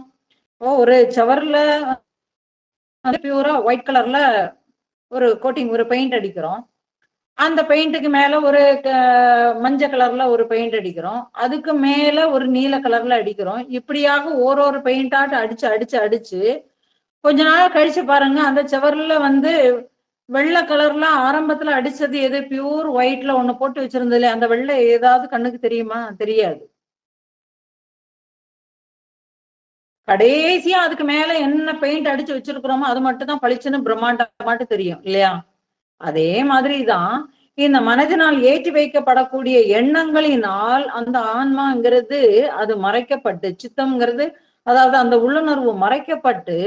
ஒரு சவர்ல பியூரா ஒயிட் கலர்ல ஒரு கோட்டிங், ஒரு பெயிண்ட் அடிக்கிறோம். அந்த பெயிண்ட்டுக்கு மேல ஒரு மஞ்சள் கலர்ல ஒரு பெயிண்ட் அடிக்கிறோம். அதுக்கு மேல ஒரு நீல கலர்ல அடிக்கிறோம். இப்படியாக ஒரு பெயிண்டாட்டு அடிச்சு அடிச்சு அடிச்சு கொஞ்ச நாள் கழிச்சு பாருங்க, அந்த செவர்ல வெள்ளை கலர்ல ஆரம்பத்துல அடிச்சது எது? பியூர் ஒயிட்ல ஒண்ணு போட்டு வச்சிருந்ததுல அந்த வெள்ளை ஏதாவது கண்ணுக்கு தெரியுமா? தெரியாது. கடைசியா அதுக்கு மேல என்ன பெயிண்ட் அடிச்சு வச்சிருக்கிறோமோ அது மட்டும் தான் பளிச்சுன்னு பிரம்மாண்டமாட்டு தெரியும் இல்லையா? அதே மாதிரிதான் இந்த மனதினால் ஏற்றி வைக்கப்படக்கூடிய எண்ணங்களினால் அந்த ஆன்மாங்கிறது அது மறைக்கப்பட்டு, சித்தம்ங்கிறது அதாவது அந்த உள்ளுணர்வு மறைக்கப்பட்டு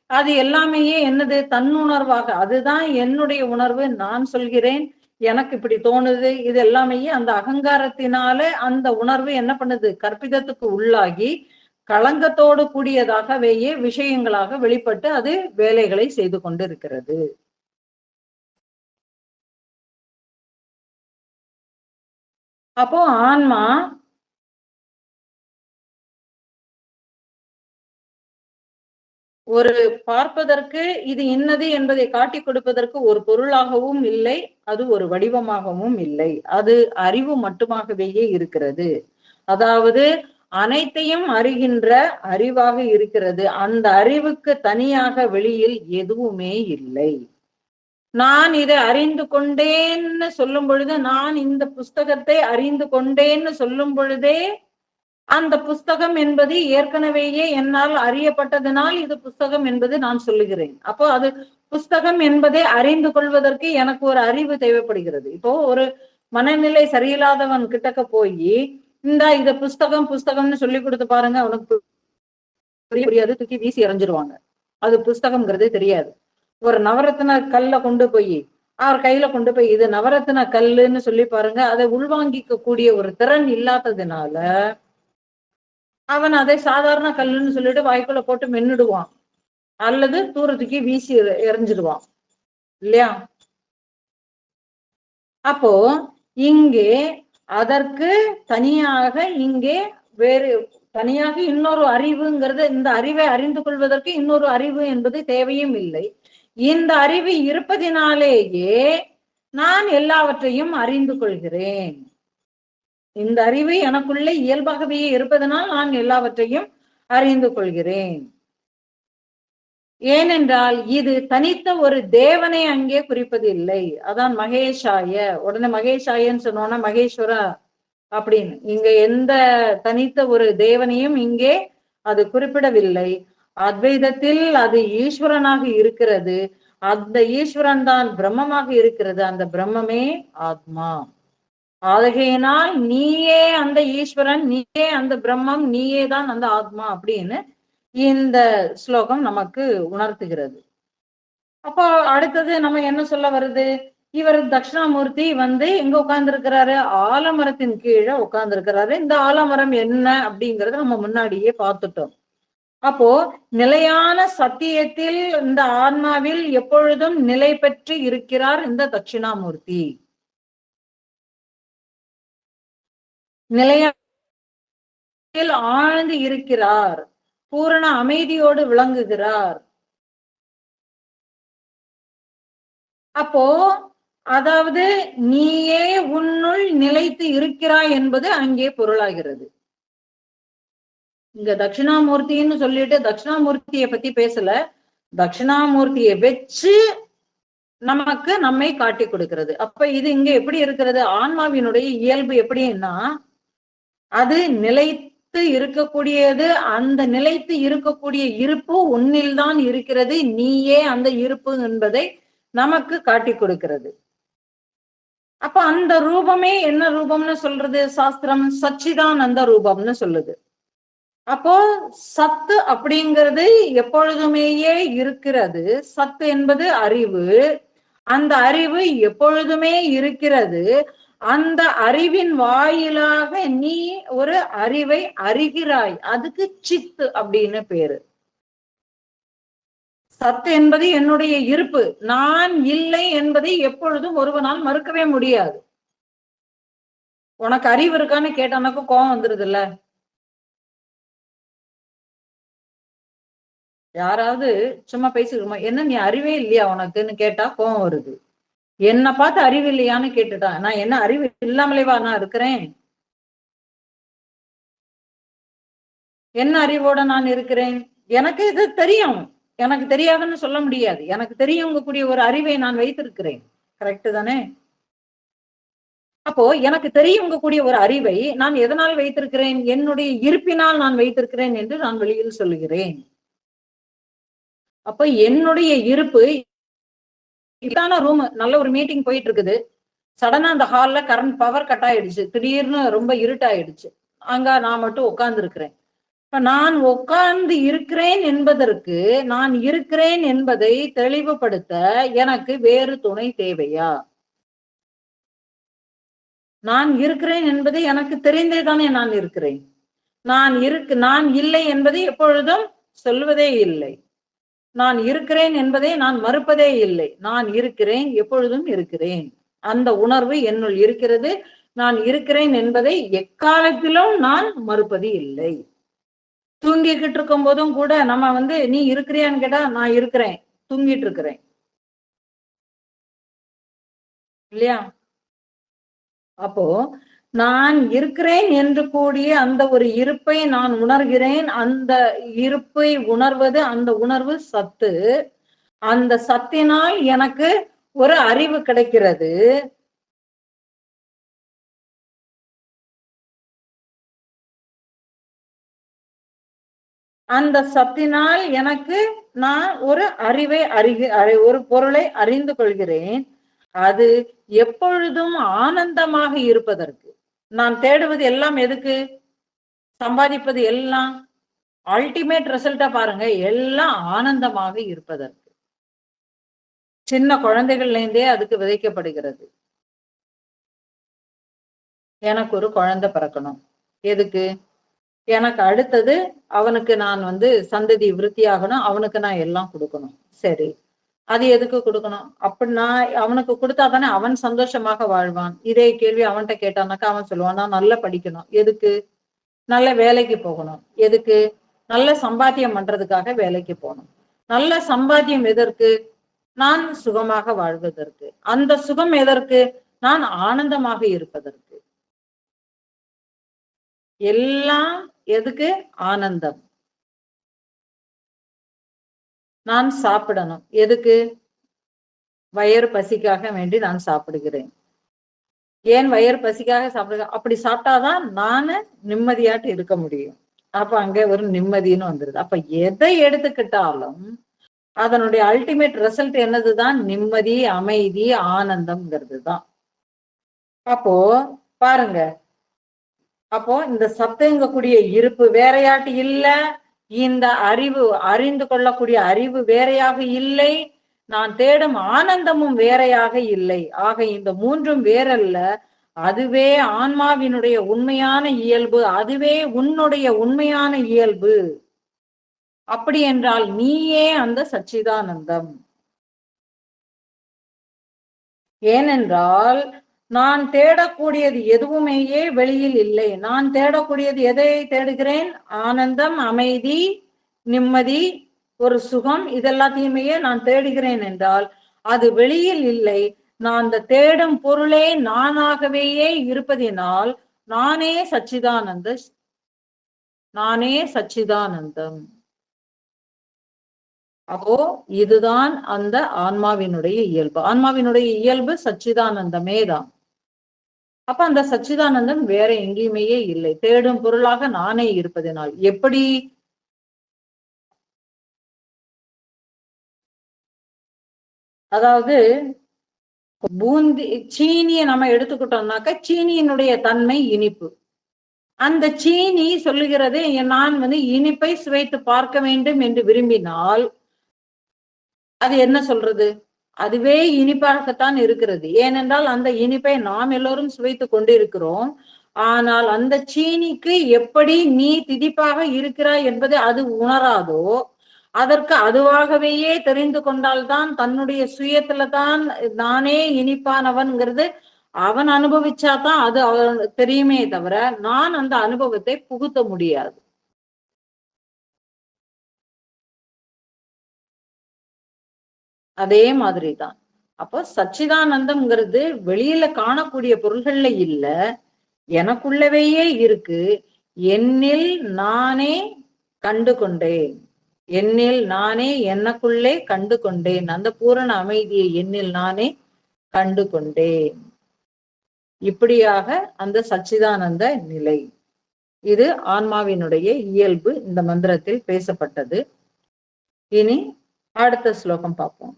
அது எல்லாமே என்னது? தன்னுணர்வாக, அதுதான் என்னுடைய உணர்வு, நான் சொல்கிறேன், எனக்கு இப்படி தோணுது, இது எல்லாமே அந்த அகங்காரத்தினால அந்த உணர்வு என்ன பண்ணுது? கற்பிதத்துக்கு உள்ளாகி களங்கத்தோடு கூடியதாகவேயே விஷயங்களாக வெளிப்பட்டு அது வேலைகளை செய்து கொண்டிருக்கிறது. அப்போ ஆன்மா ஒரு பார்ப்பதற்கு இது இன்னது என்பதை காட்டிக் கொடுப்பதற்கு ஒரு பொருளாகவும் இல்லை, அது ஒரு வடிவமாகவும் இல்லை. அது அறிவு மட்டுமாகவே இருக்கிறது. அதாவது அனைத்தையும் அறிகின்ற அறிவாக இருக்கிறது. அந்த அறிவுக்கு தனியாக வெளியில் எதுவுமே இல்லை. நான் இதை அறிந்து கொண்டேன்னு சொல்லும் பொழுது, நான் இந்த புஸ்தகத்தை அறிந்து கொண்டேன்னு சொல்லும் பொழுதே அந்த புஸ்தகம் என்பது ஏற்கனவேயே என்னால் அறியப்பட்டதனால் இது புஸ்தகம் என்பது நான் சொல்லுகிறேன். அப்போ அது புஸ்தகம் என்பதை அறிந்து கொள்வதற்கு எனக்கு ஒரு அறிவு தேவைப்படுகிறது. இப்போ ஒரு மனநிலை சரியில்லாதவன் கிட்டக்க போய் இத புஸ்தகம் புஸ்தகம்னு சொல்லி கொடுத்து பாருங்க, அவனுக்கு புரியாது, தூக்கி வீசி எறிஞ்சிருவாங்க. அது புஸ்தகம்ங்கிறதே தெரியாது. ஒரு நவரத்ன கல்ல கொண்டு போய் அவர் கையில கொண்டு போய் இது நவரத்ன கல்லுன்னு சொல்லி பாருங்க, அதை உள்வாங்கிக்க கூடிய ஒரு திறன் இல்லாததுனால அவன் அதை சாதாரண கல்லுன்னு சொல்லிட்டு வாய்க்குள்ள போட்டு மென்னுடுவான், அல்லது தூரத்துக்கு வீசி எறிஞ்சிடுவான் இல்லையா? அப்போ இங்கே அதற்கு தனியாக இங்கே வேறு தனியாக இன்னொரு அறிவுங்கிறது, இந்த அறிவை அறிந்து கொள்வதற்கு இன்னொரு அறிவு என்பது தேவையும் இல்லை. இந்த அறிவு இருப்பதினாலேயே நான் எல்லாவற்றையும் அறிந்து கொள்கிறேன். இந்த அறிவு எனக்குள்ளே இயல்பாகவே இருப்பதனால் நான் எல்லாவற்றையும் அறிந்து கொள்கிறேன். ஏனென்றால் இது தனித்த ஒரு தேவனை அங்கே குறிப்பதில்லை. அதான் மகேஷாய, உடனே மகேஷாயன்னு சொன்னோன்னா மகேஸ்வரா அப்படின்னு இங்க எந்த தனித்த ஒரு தேவனையும் இங்கே அது குறிப்பிடவில்லை. அத்வைதத்தில் அது ஈஸ்வரனாக இருக்கிறது. அந்த ஈஸ்வரன் தான் பிரம்மமாக இருக்கிறது. அந்த பிரம்மமே ஆத்மா. ஆகையினால் நீயே அந்த ஈஸ்வரன், நீயே அந்த பிரம்மம், நீயே தான் அந்த ஆத்மா அப்படின்னு இந்த ஸ்லோகம் நமக்கு உணர்த்துகிறது. அப்போ அடுத்தது நம்ம என்ன சொல்ல வருது, இவர் தட்சிணாமூர்த்தி எங்க உட்கார்ந்து இருக்கிறாரு, ஆலமரத்தின் கீழே உட்கார்ந்து இருக்கிறாரு. இந்த ஆலமரம் என்ன அப்படிங்கறத நம்ம முன்னாடியே பார்த்துட்டோம். அப்போ நிலையான சத்தியத்தில் இந்த ஆன்மாவில் எப்பொழுதும் நிலை பெற்று இருக்கிறார் இந்த தட்சிணாமூர்த்தி. நிலையில் ஆழ்ந்து இருக்கிறார், பூரண அமைதியோடு விளங்குகிறார். அப்போ அதாவது நீயே உன்னுள் நிலைத்து இருக்கிறாய் என்பது அங்கே பொருளாகிறது. இங்க தட்சிணாமூர்த்தின்னு சொல்லிட்டு தட்சிணாமூர்த்தியை பத்தி பேசல, தட்சிணாமூர்த்தியை வச்சு நமக்கு நம்மை காட்டி கொடுக்கிறது. அப்ப இது இங்க எப்படி இருக்கிறது, ஆன்மாவினுடைய இயல்பு எப்படின்னா அது நிலைத்து இருக்கக்கூடியது. அந்த நிலைத்து இருக்கக்கூடிய இருப்பு உன்னில்தான் இருக்கிறது, நீயே அந்த இருப்பு என்பதை நமக்கு காட்டி கொடுக்கிறது. அப்ப அந்த ரூபமே என்ன ரூபம்னு சொல்றது சாஸ்திரம், சச்சிதானந்த ரூபம்னு சொல்லுது. அப்போ சத்து அப்படிங்கிறது எப்பொழுதுமேயே இருக்கிறது. சத்து என்பது அறிவு, அந்த அறிவு எப்பொழுதுமே இருக்கிறது. அந்த அறிவின் வாயிலாக நீ ஒரு அறிவை அறிகிறாய், அதுக்கு சித்து அப்படின்னு பேரு. சத்து என்பது என்னுடைய இருப்பு, நான் இல்லை என்பதை எப்பொழுதும் ஒருவனால் மறுக்கவே முடியாது. உனக்கு அறிவு இருக்கான்னு கேட்டானாக்க கோபம் வந்துருது இல்ல. யாராவது சும்மா பேசிருக்கோமா, என்ன நீ அறிவே இல்லையா உனக்குன்னு கேட்டா கோபம் வருது. என்னை பார்த்து அறிவு இல்லையான்னு கேட்டுட்டா, நான் என்ன அறிவு இல்லாமலேவா நான் இருக்கிறேன்? என்ன அறிவோட நான் இருக்கிறேன்? எனக்கு இது தெரியும், எனக்கு தெரியாதுன்னு சொல்ல முடியாது. எனக்கு தெரியுங்கக்கூடிய ஒரு அறிவை நான் வைத்திருக்கிறேன். கரெக்ட் தானே? அப்போ எனக்கு தெரியுங்கக்கூடிய ஒரு அறிவை நான் எதனால் வைத்திருக்கிறேன், என்னுடைய இருப்பினால் நான் வைத்திருக்கிறேன் என்று நான் வெளியில் சொல்லுகிறேன். அப்ப என்னுடைய இருப்பு இதான ரூம், நல்ல ஒரு மீட்டிங் போயிட்டு இருக்குது, சடனா அந்த ஹால்ல கரண்ட் பவர் கட் ஆயிடுச்சு, திடீர்னு ரொம்ப இருட்டாயிடுச்சு, அங்க நான் மட்டும் உட்கார்ந்து இருக்கிறேன். இப்ப நான் உட்கார்ந்து இருக்கிறேன் என்பதற்கு, நான் இருக்கிறேன் என்பதை தெளிவுபடுத்த எனக்கு வேறு துணை தேவையா? நான் இருக்கிறேன் என்பதை எனக்கு தெரிந்தே தானே நான் இருக்கிறேன். நான் இல்லை என்பதை எப்பொழுதும் சொல்வதே இல்லை. நான் இருக்கிறேன் என்பதை நான் மறுப்பதே இல்லை. நான் இருக்கிறேன், எப்பொழுதும் இருக்கிறேன். அந்த உணர்வு என்னுள் இருக்கிறது. நான் இருக்கிறேன் என்பதை எக்காலத்திலும் நான் மறுப்பது இல்லை. தூங்கிக்கிட்டு இருக்கும் போதும் கூட நம்ம நீ இருக்கிறியான்னு கேட்டா நான் இருக்கிறேன், தூங்கிட்டு இருக்கிறேன் இல்லையா? அப்போ நான் இருக்கிறேன் என்று கூடிய அந்த ஒரு இருப்பை நான் உணர்கிறேன். அந்த இருப்பை உணர்வது, அந்த உணர்வு சத்து. அந்த சத்தினால் எனக்கு ஒரு அறிவு கிடைக்கிறது. அந்த சத்தினால் எனக்கு நான் ஒரு அறிவை ஒரு பொருளை அறிந்து கொள்கிறேன். அது எப்பொழுதும் ஆனந்தமாக இருப்பதற்கு. நான் தேடுவது எல்லாம் எதுக்கு? சம்பாதிப்பது எல்லாம் அல்டிமேட் ரிசல்ட்டா பாருங்க, எல்லாம் ஆனந்தமாக இருப்பதற்கு. சின்ன குழந்தைகள்ல இருந்தே அதுக்கு விதைக்கப்படுகிறது. எனக்கு ஒரு குழந்தை பிறக்கணும், எதுக்கு? எனக்கு அடுத்தது அவனுக்கு நான் சந்ததி விருத்தி ஆகணும், அவனுக்கு நான் எல்லாம் கொடுக்கணும். சரி, அது எதுக்கு கொடுக்கணும்? அப்படின்னா அவனுக்கு கொடுத்தா தானே அவன் சந்தோஷமாக வாழ்வான். இதே கேள்வி அவன்கிட்ட கேட்டானாக்கா அவன் சொல்லுவான், நான் நல்லா படிக்கணும். எதுக்கு? நல்ல வேலைக்கு போகணும். எதுக்கு? நல்ல சம்பாத்தியம் பண்றதுக்காக வேலைக்கு போகணும். நல்ல சம்பாத்தியம் எதற்கு? நான் சுகமாக வாழ்வதற்கு. அந்த சுகம் எதற்கு? நான் ஆனந்தமாக இருப்பதற்கு. எல்லாம் எதுக்கு? ஆனந்தம். நான் சாப்பிடணும். எதுக்கு? வயிறு பசிக்காக வேண்டி நான் சாப்பிடுகிறேன். ஏன் வயிறு பசிக்காக சாப்பிடுங்க? அப்படி சாப்பிட்டாதான் நானு நிம்மதியாட்டு இருக்க முடியும். அப்ப அங்க ஒரு நிம்மதின்னு வந்துருது. அப்ப எதை எடுத்துக்கிட்டாலும் அதனுடைய அல்டிமேட் ரிசல்ட் என்னதுதான்? நிம்மதி, அமைதி, ஆனந்தம்ங்கிறது தான். அப்போ பாருங்க, அப்போ இந்த சத்துங்கக்கூடிய இருப்பு வேறையாட்டு இல்ல, இந்த அறிவு, அறிந்து கொள்ளக்கூடிய அறிவு வேறையாக இல்லை, நான் தேடும் ஆனந்தமும் வேறையாக இல்லை. ஆக இந்த மூன்றும் வேறல்ல, அதுவே ஆன்மாவினுடைய உண்மையான இயல்பு, அதுவே உன்னுடைய உண்மையான இயல்பு. அப்படி என்றால் நீயே அந்த சச்சிதானந்தம். ஏனென்றால் நான் தேடக்கூடியது எதுவுமேயே வெளியில் இல்லை. நான் தேடக்கூடியது எதை தேடுகிறேன்? ஆனந்தம், அமைதி, நிம்மதி, ஒரு சுகம், இதெல்லாத்தையுமே நான் தேடுகிறேன் என்றால் அது வெளியில் இல்லை. நான் அந்த தேடும் பொருளே நானாகவேயே இருப்பதினால் நானே சச்சிதானந்த, நானே சச்சிதானந்தம். அப்போ இதுதான் அந்த ஆன்மாவினுடைய இயல்பு. ஆன்மாவினுடைய இயல்பு சச்சிதானந்தமே தான். அப்ப அந்த சச்சிதானந்தம் வேற எங்கேயுமே இல்லை, தேடும் பொருளாக நானே இருப்பதனால். எப்படி? அதாவது பூந்தி, சீனியை நம்ம எடுத்துக்கிட்டோம்னாக்க சீனியினுடைய தன்மை இனிப்பு. அந்த சீனி சொல்லுகிறது நான் இனிப்பை சுவைத்து பார்க்க வேண்டும் என்று விரும்பினால் அது என்ன சொல்றது? அதுவே இனிப்பாகத்தான் இருக்கிறது. ஏனென்றால் அந்த இனிப்பை நாம் எல்லோரும் சுவைத்து கொண்டிருக்கிறோம். ஆனால் அந்த சீனிக்கு எப்படி நீ திதிப்பாக இருக்கிறாய் என்பதை அது உணராதோ, அதற்கு அதுவாகவே தெரிந்து கொண்டால்தான் தன்னுடைய சுயத்துல தான் நானே இனிப்பானவன்கிறது அவன் அனுபவிச்சாதான் அது அவன் தெரியுமே தவிர நான் அந்த அனுபவத்தை புகுத்த முடியாது. அதே மாதிரிதான். அப்போ சச்சிதானந்தம்ங்கிறது வெளியில காணக்கூடிய பொருள்கள்ல இல்ல, எனக்குள்ளவேயே இருக்கு. என்னில் நானே கண்டு கொண்டேன், என்னில் நானே எனக்குள்ளே கண்டு கொண்டேன். அந்த பூரண அமைதியை என்னில் நானே கண்டு கொண்டேன். இப்படியாக அந்த சச்சிதானந்த நிலை, இது ஆன்மாவினுடைய இயல்பு இந்த மந்திரத்தில் பேசப்பட்டது. இனி அடுத்த ஸ்லோகம் பார்ப்போம்.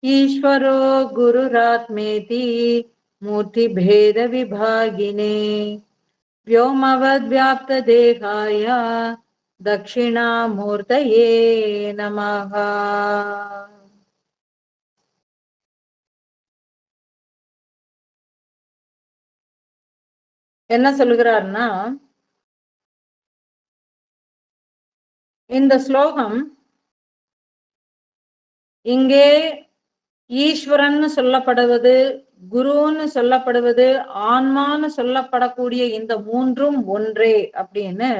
ஈஸ்வரோ குருராத்மேதி மூர்த்தி பேத விபாகினே व्योमवद्व्याप्त देहाय दक्षिणामूर्तये नमः. என்ன சொல்லுகிறார்னா, இந்த ஸ்லோகம் இங்கே ஈஸ்வரன் சொல்லப்படுவது, குருன்னு சொல்லப்படுவது, ஆன்மான்னு சொல்லப்படக்கூடிய இந்த மூன்றும் ஒன்றே அப்படின்னு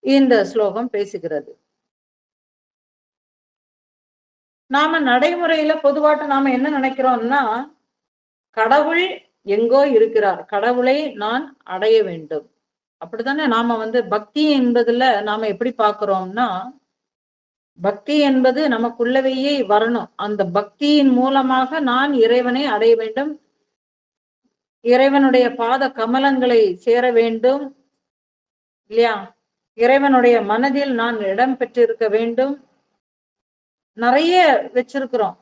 இந்த ஸ்லோகம் பேசுகிறது. நாம நடைமுறையில பொதுவாட்ட நாம என்ன நினைக்கிறோம்னா, கடவுள் எங்கோ இருக்கிறார், கடவுளை நான் அடைய வேண்டும், அப்படித்தானே நாம பக்தி என்பதுல நாம எப்படி பார்க்கிறோம்னா, பக்தி என்பது நமக்குள்ளவேயே வரணும். அந்த பக்தியின் மூலமாக நான் இறைவனை அடைய வேண்டும், இறைவனுடைய பாத கமலங்களை சேர வேண்டும் இல்லையா, இறைவனுடைய மனதில் நான் இடம் பெற்றிருக்க வேண்டும், நிறைய வச்சிருக்கிறோம்.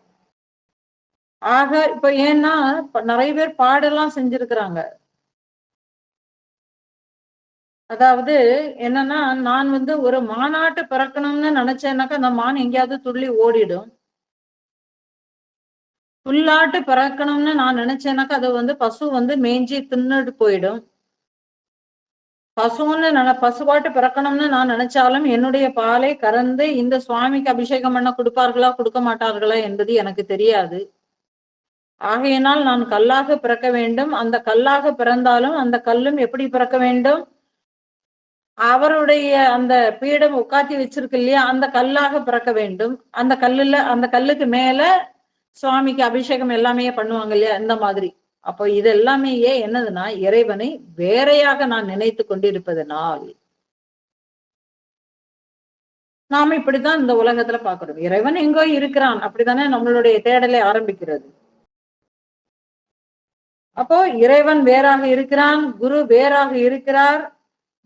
ஆக இப்ப ஏன்னா நிறைய பேர் பாடெல்லாம் செஞ்சிருக்கிறாங்க. அதாவது என்னன்னா, நான் ஒரு மாநாட்டு பிறக்கணும்னு நினைச்சேன்னாக்கா அந்த மான் எங்கேயாவது துள்ளி ஓடிடும். புல்லாட்டு பிறக்கணும்னு நான் நினைச்சேன்னாக்கா அது பசு மேய்ஞ்சி தின்னுட்டு போயிடும். பசுவாட்டு பிறக்கணும்னு நான் நினைச்சாலும் என்னுடைய பாலை கறந்து இந்த சுவாமிக்கு அபிஷேகம் பண்ண கொடுப்பார்களா கொடுக்க மாட்டார்களா என்பது எனக்கு தெரியாது. ஆகையினால் நான் கல்லாக பிறக்க வேண்டும். அந்த கல்லாக பிறந்தாலும் அந்த கல்லும் எப்படி பிறக்க வேண்டும்? அவருடைய அந்த பீடம் உட்காத்தி வச்சிருக்கு இல்லையா, அந்த கல்லாக பிறக்க வேண்டும். அந்த கல்லுக்கு மேல சுவாமிக்கு அபிஷேகம் எல்லாமே பண்ணுவாங்க இல்லையா, இந்த மாதிரி. அப்போ இது எல்லாமே என்னதுன்னா, இறைவனை வேறையாக நான் நினைத்து கொண்டிருப்பதனால் நாம இப்படித்தான் இந்த உலகத்துல பாக்குறோம். இறைவன் எங்கோ இருக்கிறான், அப்படித்தானே நம்மளுடைய தேடலை ஆரம்பிக்கிறது. அப்போ இறைவன் வேறாக இருக்கிறான், குரு வேறாக இருக்கிறார்,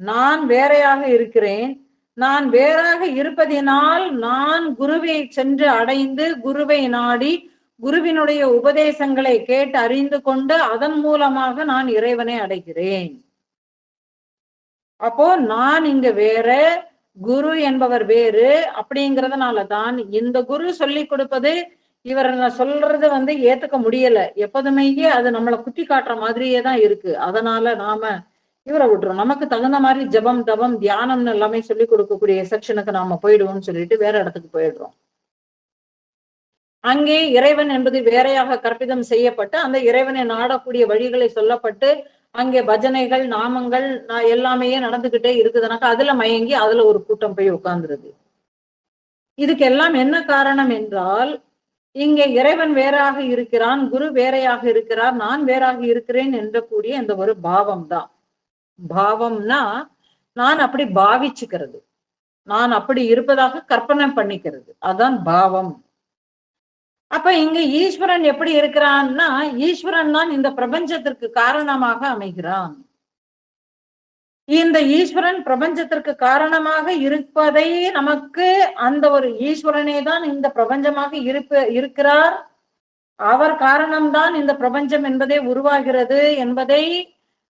நான் வேறையாக இருக்கிறேன். நான் வேறாக இருப்பதினால் நான் குருவை சென்று அடைந்து, குருவை நாடி, குருவினுடைய உபதேசங்களை கேட்டு அறிந்து கொண்டு அதன் மூலமாக நான் இறைவனை அடைகிறேன். அப்போ நான் இங்க வேற, குரு என்பவர் வேறு. அப்படிங்கறதுனாலதான் இந்த குரு சொல்லி கொடுப்பது இவர் சொல்றது ஏத்துக்க முடியல. எப்போதுமே அது நம்மளை குத்தி காட்டுற மாதிரியே தான் இருக்கு. அதனால நாம இவரை விட்டுரும். நமக்கு தகுந்த மாதிரி ஜபம், தபம், தியானம்னு எல்லாமே சொல்லி கொடுக்கக்கூடிய செக்ஷனுக்கு நாம போயிடுவோம்னு சொல்லிட்டு வேற இடத்துக்கு போயிடுறோம். அங்கே இறைவன் என்பது வேறையாக கற்பிதம் செய்யப்பட்டு அந்த இறைவனை நாடக்கூடிய வழிகளை சொல்லப்பட்டு அங்கே பஜனைகள், நாமங்கள் எல்லாமே நடந்துகிட்டே இருக்குதுனாக்கா அதுல மயங்கி அதுல ஒரு கூட்டம் போய் உட்கார்ந்துருது. இதுக்கு எல்லாம் என்ன காரணம் என்றால், இங்கே இறைவன் வேறாக இருக்கிறான், குரு வேறையாக இருக்கிறார், நான் வேறாக இருக்கிறேன் என்ற கூடிய இந்த ஒரு பாவம் தான். பாவம்னா நான் அப்படி பாவிச்சுக்கிறது, நான் அப்படி இருப்பதாக கற்பனை பண்ணிக்கிறது, அதான் பாவம். அப்ப இங்க ஈஸ்வரன் எப்படி இருக்கிறான்னா, ஈஸ்வரன் தான் இந்த பிரபஞ்சத்திற்கு காரணமாக அமைகிறான். இந்த ஈஸ்வரன் பிரபஞ்சத்திற்கு காரணமாக இருப்பதை நமக்கு அந்த ஒரு ஈஸ்வரனே தான் இந்த பிரபஞ்சமாக இருக்கிறார், அவர் காரணம்தான் இந்த பிரபஞ்சம் என்பதே உருவாகிறது என்பதை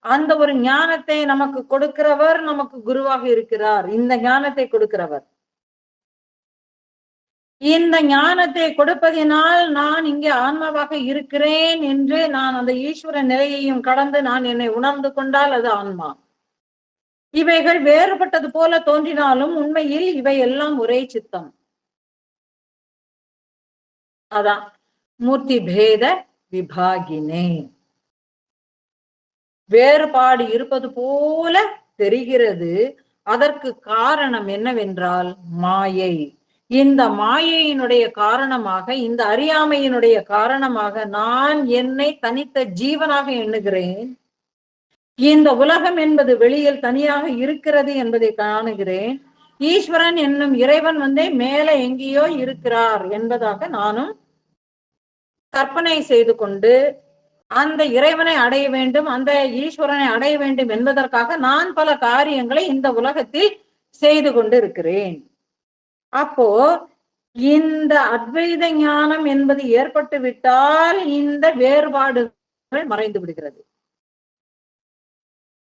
அந்த ஒரு ஞானத்தை நமக்கு கொடுக்கிறவர் நமக்கு குருவாக இருக்கிறார். இந்த ஞானத்தை கொடுக்கிறவர், இந்த ஞானத்தை கொடுப்பதினால் நான் இங்கே ஆன்மாவாக இருக்கிறேன் என்று நான் அந்த ஈஸ்வர நிலையையும் கடந்து நான் என்னை உணர்ந்து கொண்டால் அது ஆன்மா. இவைகள் வேறுபட்டது போல தோன்றினாலும் உண்மையில் இவை எல்லாம் ஒரே சித்தம். அதான் மூர்த்தி பேத விபாகினே. வேறுபாடு இருப்பது போல தெரிகிறது. அதற்கு காரணம் என்னவென்றால் மாயை. இந்த மாயையினுடைய காரணமாக, இந்த அறியாமையினுடைய காரணமாக நான் என்னை தனித்த ஜீவனாக எண்ணுகிறேன். இந்த உலகம் என்பது வெளியில் தனியாக இருக்கிறது என்பதை காணுகிறேன். ஈஸ்வரன் என்னும் இறைவன் மேல எங்கேயோ இருக்கிறார் என்பதாக நானும் கற்பனை செய்து கொண்டு அந்த இறைவனை அடைய வேண்டும், அந்த ஈஸ்வரனை அடைய வேண்டும் என்பதற்காக நான் பல காரியங்களை இந்த உலகத்தில் செய்து கொண்டு இருக்கிறேன். அப்போ இந்த அத்வைத ஞானம் என்பது ஏற்பட்டு விட்டால் இந்த வேறுபாடுகள் மறைந்து விடுகிறது.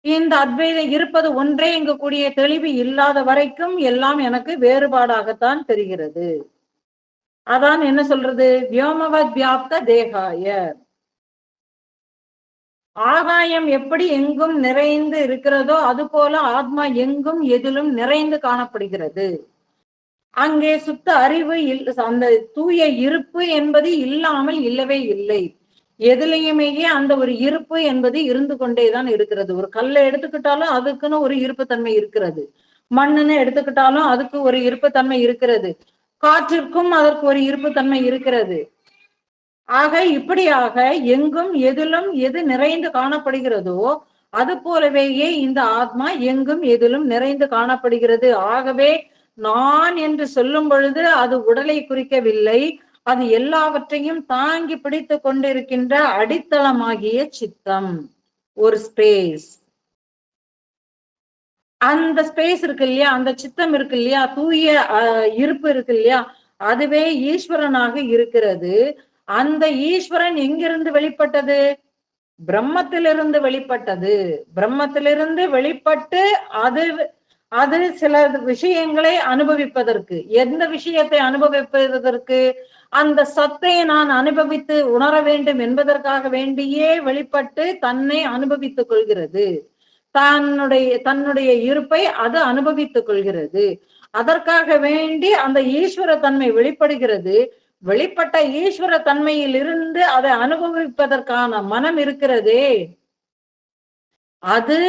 இந்த அத்வைதம் இருப்பது ஒன்றே இங்கு கூடிய தெளிவு இல்லாத வரைக்கும் எல்லாம் எனக்கு வேறுபாடாகத்தான் தெரிகிறது. அதான் என்ன சொல்றது, வியோமவத் வியாப்த தேகாய. ஆகாயம் எப்படி எங்கும் நிறைந்து இருக்கிறதோ அது போல ஆத்மா எங்கும் எதிலும் நிறைந்து காணப்படுகிறது. அங்கே சுத்த அறிவு அந்த தூய இருப்பு என்பது இல்லாமல் இல்லவே இல்லை. எதுலையுமே அந்த ஒரு இருப்பு என்பது இருந்து கொண்டேதான் இருக்கிறது. ஒரு கல்லை எடுத்துக்கிட்டாலும் அதுக்குன்னு ஒரு இருப்பு தன்மை இருக்கிறது, மண்ணுன்னு எடுத்துக்கிட்டாலும் அதுக்கு ஒரு இருப்பு தன்மை இருக்கிறது, காற்றிற்கும் அதற்கு ஒரு இருப்பு தன்மை இருக்கிறது. ஆக இப்படியாக எங்கும் எதிலும் எது நிறைந்து காணப்படுகிறதோ அது போலவேயே இந்த ஆத்மா எங்கும் எதிலும் நிறைந்து காணப்படுகிறது. ஆகவே நான் என்று சொல்லும் பொழுது அது உடலை குறிக்கவில்லை, அது எல்லாவற்றையும் தாங்கி பிடித்து கொண்டிருக்கின்ற அடித்தளமாகிய சித்தம், ஒரு ஸ்பேஸ். அந்த ஸ்பேஸ் இருக்கு இல்லையா, அந்த சித்தம் இருக்கு இல்லையா, தூய இருப்பு இருக்கு இல்லையா, அதுவே ஈஸ்வரனாக இருக்கிறது. அந்த ஈஸ்வரன் எங்கிருந்து வெளிப்பட்டது? பிரம்மத்திலிருந்து வெளிப்பட்டது. பிரம்மத்திலிருந்து வெளிப்பட்டு அது சில விஷயங்களை அனுபவிப்பதற்கு, எந்த விஷயத்தை அனுபவிப்பதற்கு, அந்த சத்தை நான் அனுபவித்து உணர வேண்டும் என்பதற்காக வேண்டியே வெளிப்பட்டு தன்னை அனுபவித்துக் கொள்கிறது. தன்னுடைய இருப்பை அது அனுபவித்துக் கொள்கிறது. அதற்காக வேண்டி அந்த ஈஸ்வர தன்மை வெளிப்படுகிறது. வெளிப்பட்ட ஈஸ்வர தன்மையில் இருந்து அதை அனுபவிப்பதற்கான மனம் இருக்கிறதே, அது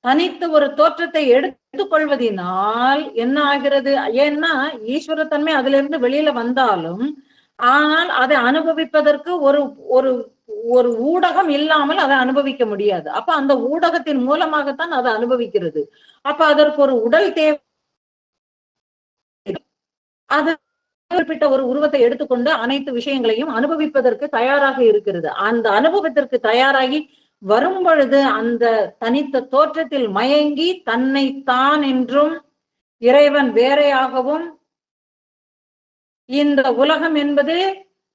தனித்து ஒரு தோற்றத்தை எடுத்துக் கொள்வதனால் என்ன ஆகிறது? ஏன்னா ஈஸ்வர தன்மை அதுல இருந்து வெளியில வந்தாலும் ஆனால் அதை அனுபவிப்பதற்கு ஒரு ஒரு ஒரு ஊடகம் இல்லாமல் அதை அனுபவிக்க முடியாது. அப்ப அந்த ஊடகத்தின் மூலமாகத்தான் அதை அனுபவிக்கிறது. அப்ப அதற்கு ஒரு உடல் தேவை. அது குறிப்பிட்ட ஒரு உருவத்தை எடுத்துக்கொண்டு அனைத்து விஷயங்களையும் அனுபவிப்பதற்கு தயாராக இருக்கிறது. அந்த அனுபவத்திற்கு தயாராகி வரும் பொழுது அந்த தனித்த தோற்றத்தில் மயங்கி தன்னைத்தான் என்றும் இறைவன் வேறையாகவும் இந்த உலகம் என்பது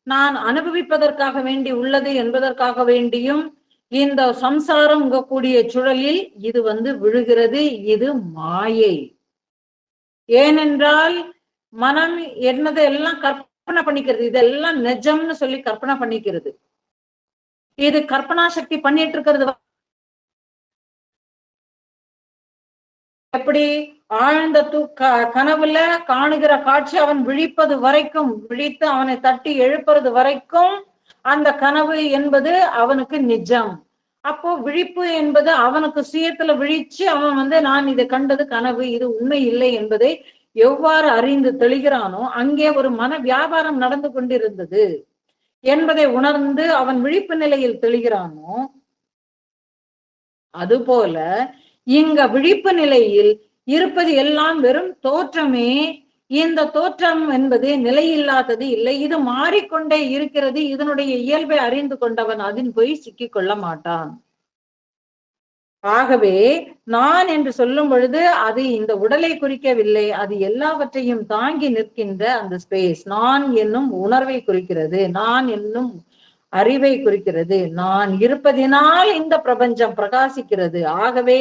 நான் அனுபவிப்பதற்காக வேண்டி உள்ளது என்பதற்காக வேண்டியும் இந்த சம்சாரம் கூடிய சுழலில் இது விழுகிறது. இது மாயை. ஏனென்றால் மனம் என்னது எல்லாம் கற்பனை பண்ணிக்கிறது. இதெல்லாம் நிஜம்னு சொல்லி கற்பனை பண்ணிக்கிறது. இது கற்பனா சக்தி பண்ணிட்டு இருக்கிறது. எப்படி ஆழ்ந்த கனவுல காணுகிற காட்சி அவன் விழிப்பது வரைக்கும், விழித்து அவனை தட்டி எழுப்புறது வரைக்கும் அந்த கனவு என்பது அவனுக்கு நிஜம். அப்போ விழிப்பு என்பது அவனுக்கு சுயத்துல விழிச்சு அவன் நான் இதை கண்டது கனவு, இது உண்மை இல்லை என்பதை எவ்வாறு அறிந்து தெளிகிறானோ, அங்கே ஒரு மன வியாபாரம் நடந்து கொண்டிருந்தது என்பதை உணர்ந்து அவன் விழிப்பு நிலையில் தெளிகிறானோ, அதுபோல இங்க விழிப்பு நிலையில் இருப்பது எல்லாம் வெறும் தோற்றமே. இந்த தோற்றம் என்பது நிலையில்லாதது இல்லை, இது மாறிக்கொண்டே இருக்கிறது. இதனுடைய இயல்பை அறிந்து கொண்டவன் அதில் போய் சிக்கிக் கொள்ள மாட்டான். ஆகவே நான் என்று சொல்லும் பொழுது அது இந்த உடலை குறிக்கவில்லை, அது எல்லாவற்றையும் தாங்கி நிற்கின்ற அந்த ஸ்பேஸ். நான் என்னும் உணர்வை குறிக்கிறது, நான் என்னும் அறிவை குறிக்கிறது. நான் இருப்பதினால் இந்த பிரபஞ்சம் பிரகாசிக்கிறது. ஆகவே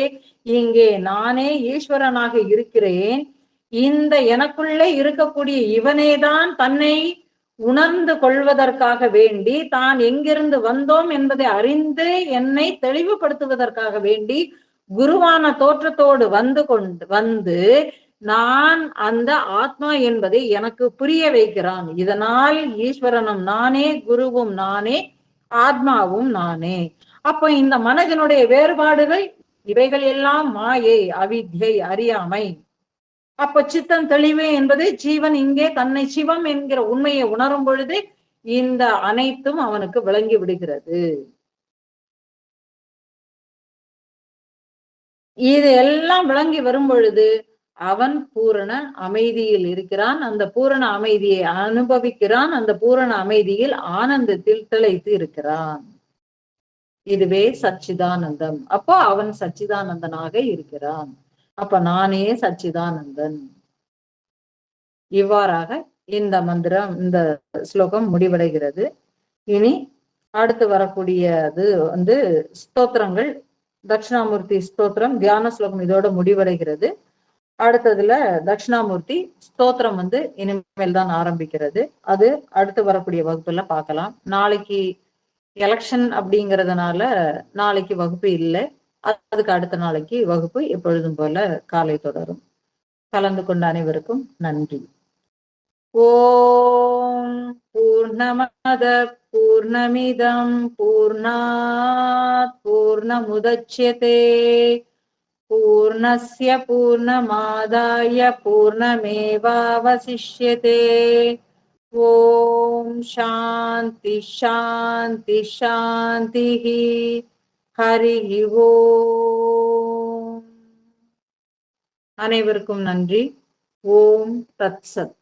இங்கே நானே ஈஸ்வரனாக இருக்கிறேன். இந்த எனக்குள்ளே இருக்கக்கூடிய இவனேதான் தன்னை உணர்ந்து கொள்வதற்காக வேண்டி, தான் எங்கிருந்து வந்தோம் என்பதை அறிந்து என்னை தெளிவுபடுத்துவதற்காக வேண்டி குருவான தோற்றத்தோடு வந்து நான் அந்த ஆத்மா என்பதை எனக்கு புரிய வைக்கிறான். இதனால் ஈஸ்வரனும் நானே, குருவும் நானே, ஆத்மாவும் நானே. அப்போ இந்த மனதினுடைய வேறுபாடுகள் இவைகள் எல்லாம் மாயை, அவித்யை, அறியாமை. அப்ப சித்தம் தெளிவு என்பது ஜீவன் இங்கே தன்னை சிவம் என்கிற உண்மையை உணரும் பொழுது இந்த அனைத்தும் அவனுக்கு விளங்கி விடுகிறது. இது எல்லாம் விளங்கி வரும் பொழுது அவன் பூரண அமைதியில் இருக்கிறான். அந்த பூரண அமைதியை அனுபவிக்கிறான். அந்த பூரண அமைதியில் ஆனந்தத்தில் திளைத்து இருக்கிறான். இதுவே சச்சிதானந்தம். அப்போ அவன் சச்சிதானந்தனாக இருக்கிறான். அப்ப நானே சச்சிதானந்தன். இவ்வாறாக இந்த மந்திரம், இந்த ஸ்லோகம் முடிவடைகிறது. இனி அடுத்து வரக்கூடியது ஸ்தோத்திரங்கள். தட்சிணாமூர்த்தி ஸ்தோத்திரம் தியான ஸ்லோகம் இதோட முடிவடைகிறது. அடுத்ததுல தட்சிணாமூர்த்தி ஸ்தோத்திரம் இனிமேல் தான் ஆரம்பிக்கிறது. அது அடுத்து வரக்கூடிய வகுப்புல பார்க்கலாம். நாளைக்கு எலெக்ஷன் அப்படிங்கிறதுனால நாளைக்கு வகுப்பு இல்லை. அதுக்கு அடுத்த நாளைக்கு வகுப்பு எப்பொழுதும் போல காலை தொடரும். கலந்து கொண்ட அனைவருக்கும் நன்றி. ஓம் பூர்ணமத பூர்ணமிதம் பூர்ணாத் பூர்ணமுதச்யதே பூர்ணஸ்ய பூர்ணமாதாய பூர்ணமேவாவசிஷ்யதே. ஓம் சாந்தி சாந்தி சாந்தி. ஹரி ஓம். அனைவருக்கும் நன்றி. ஓம் தத்சத்.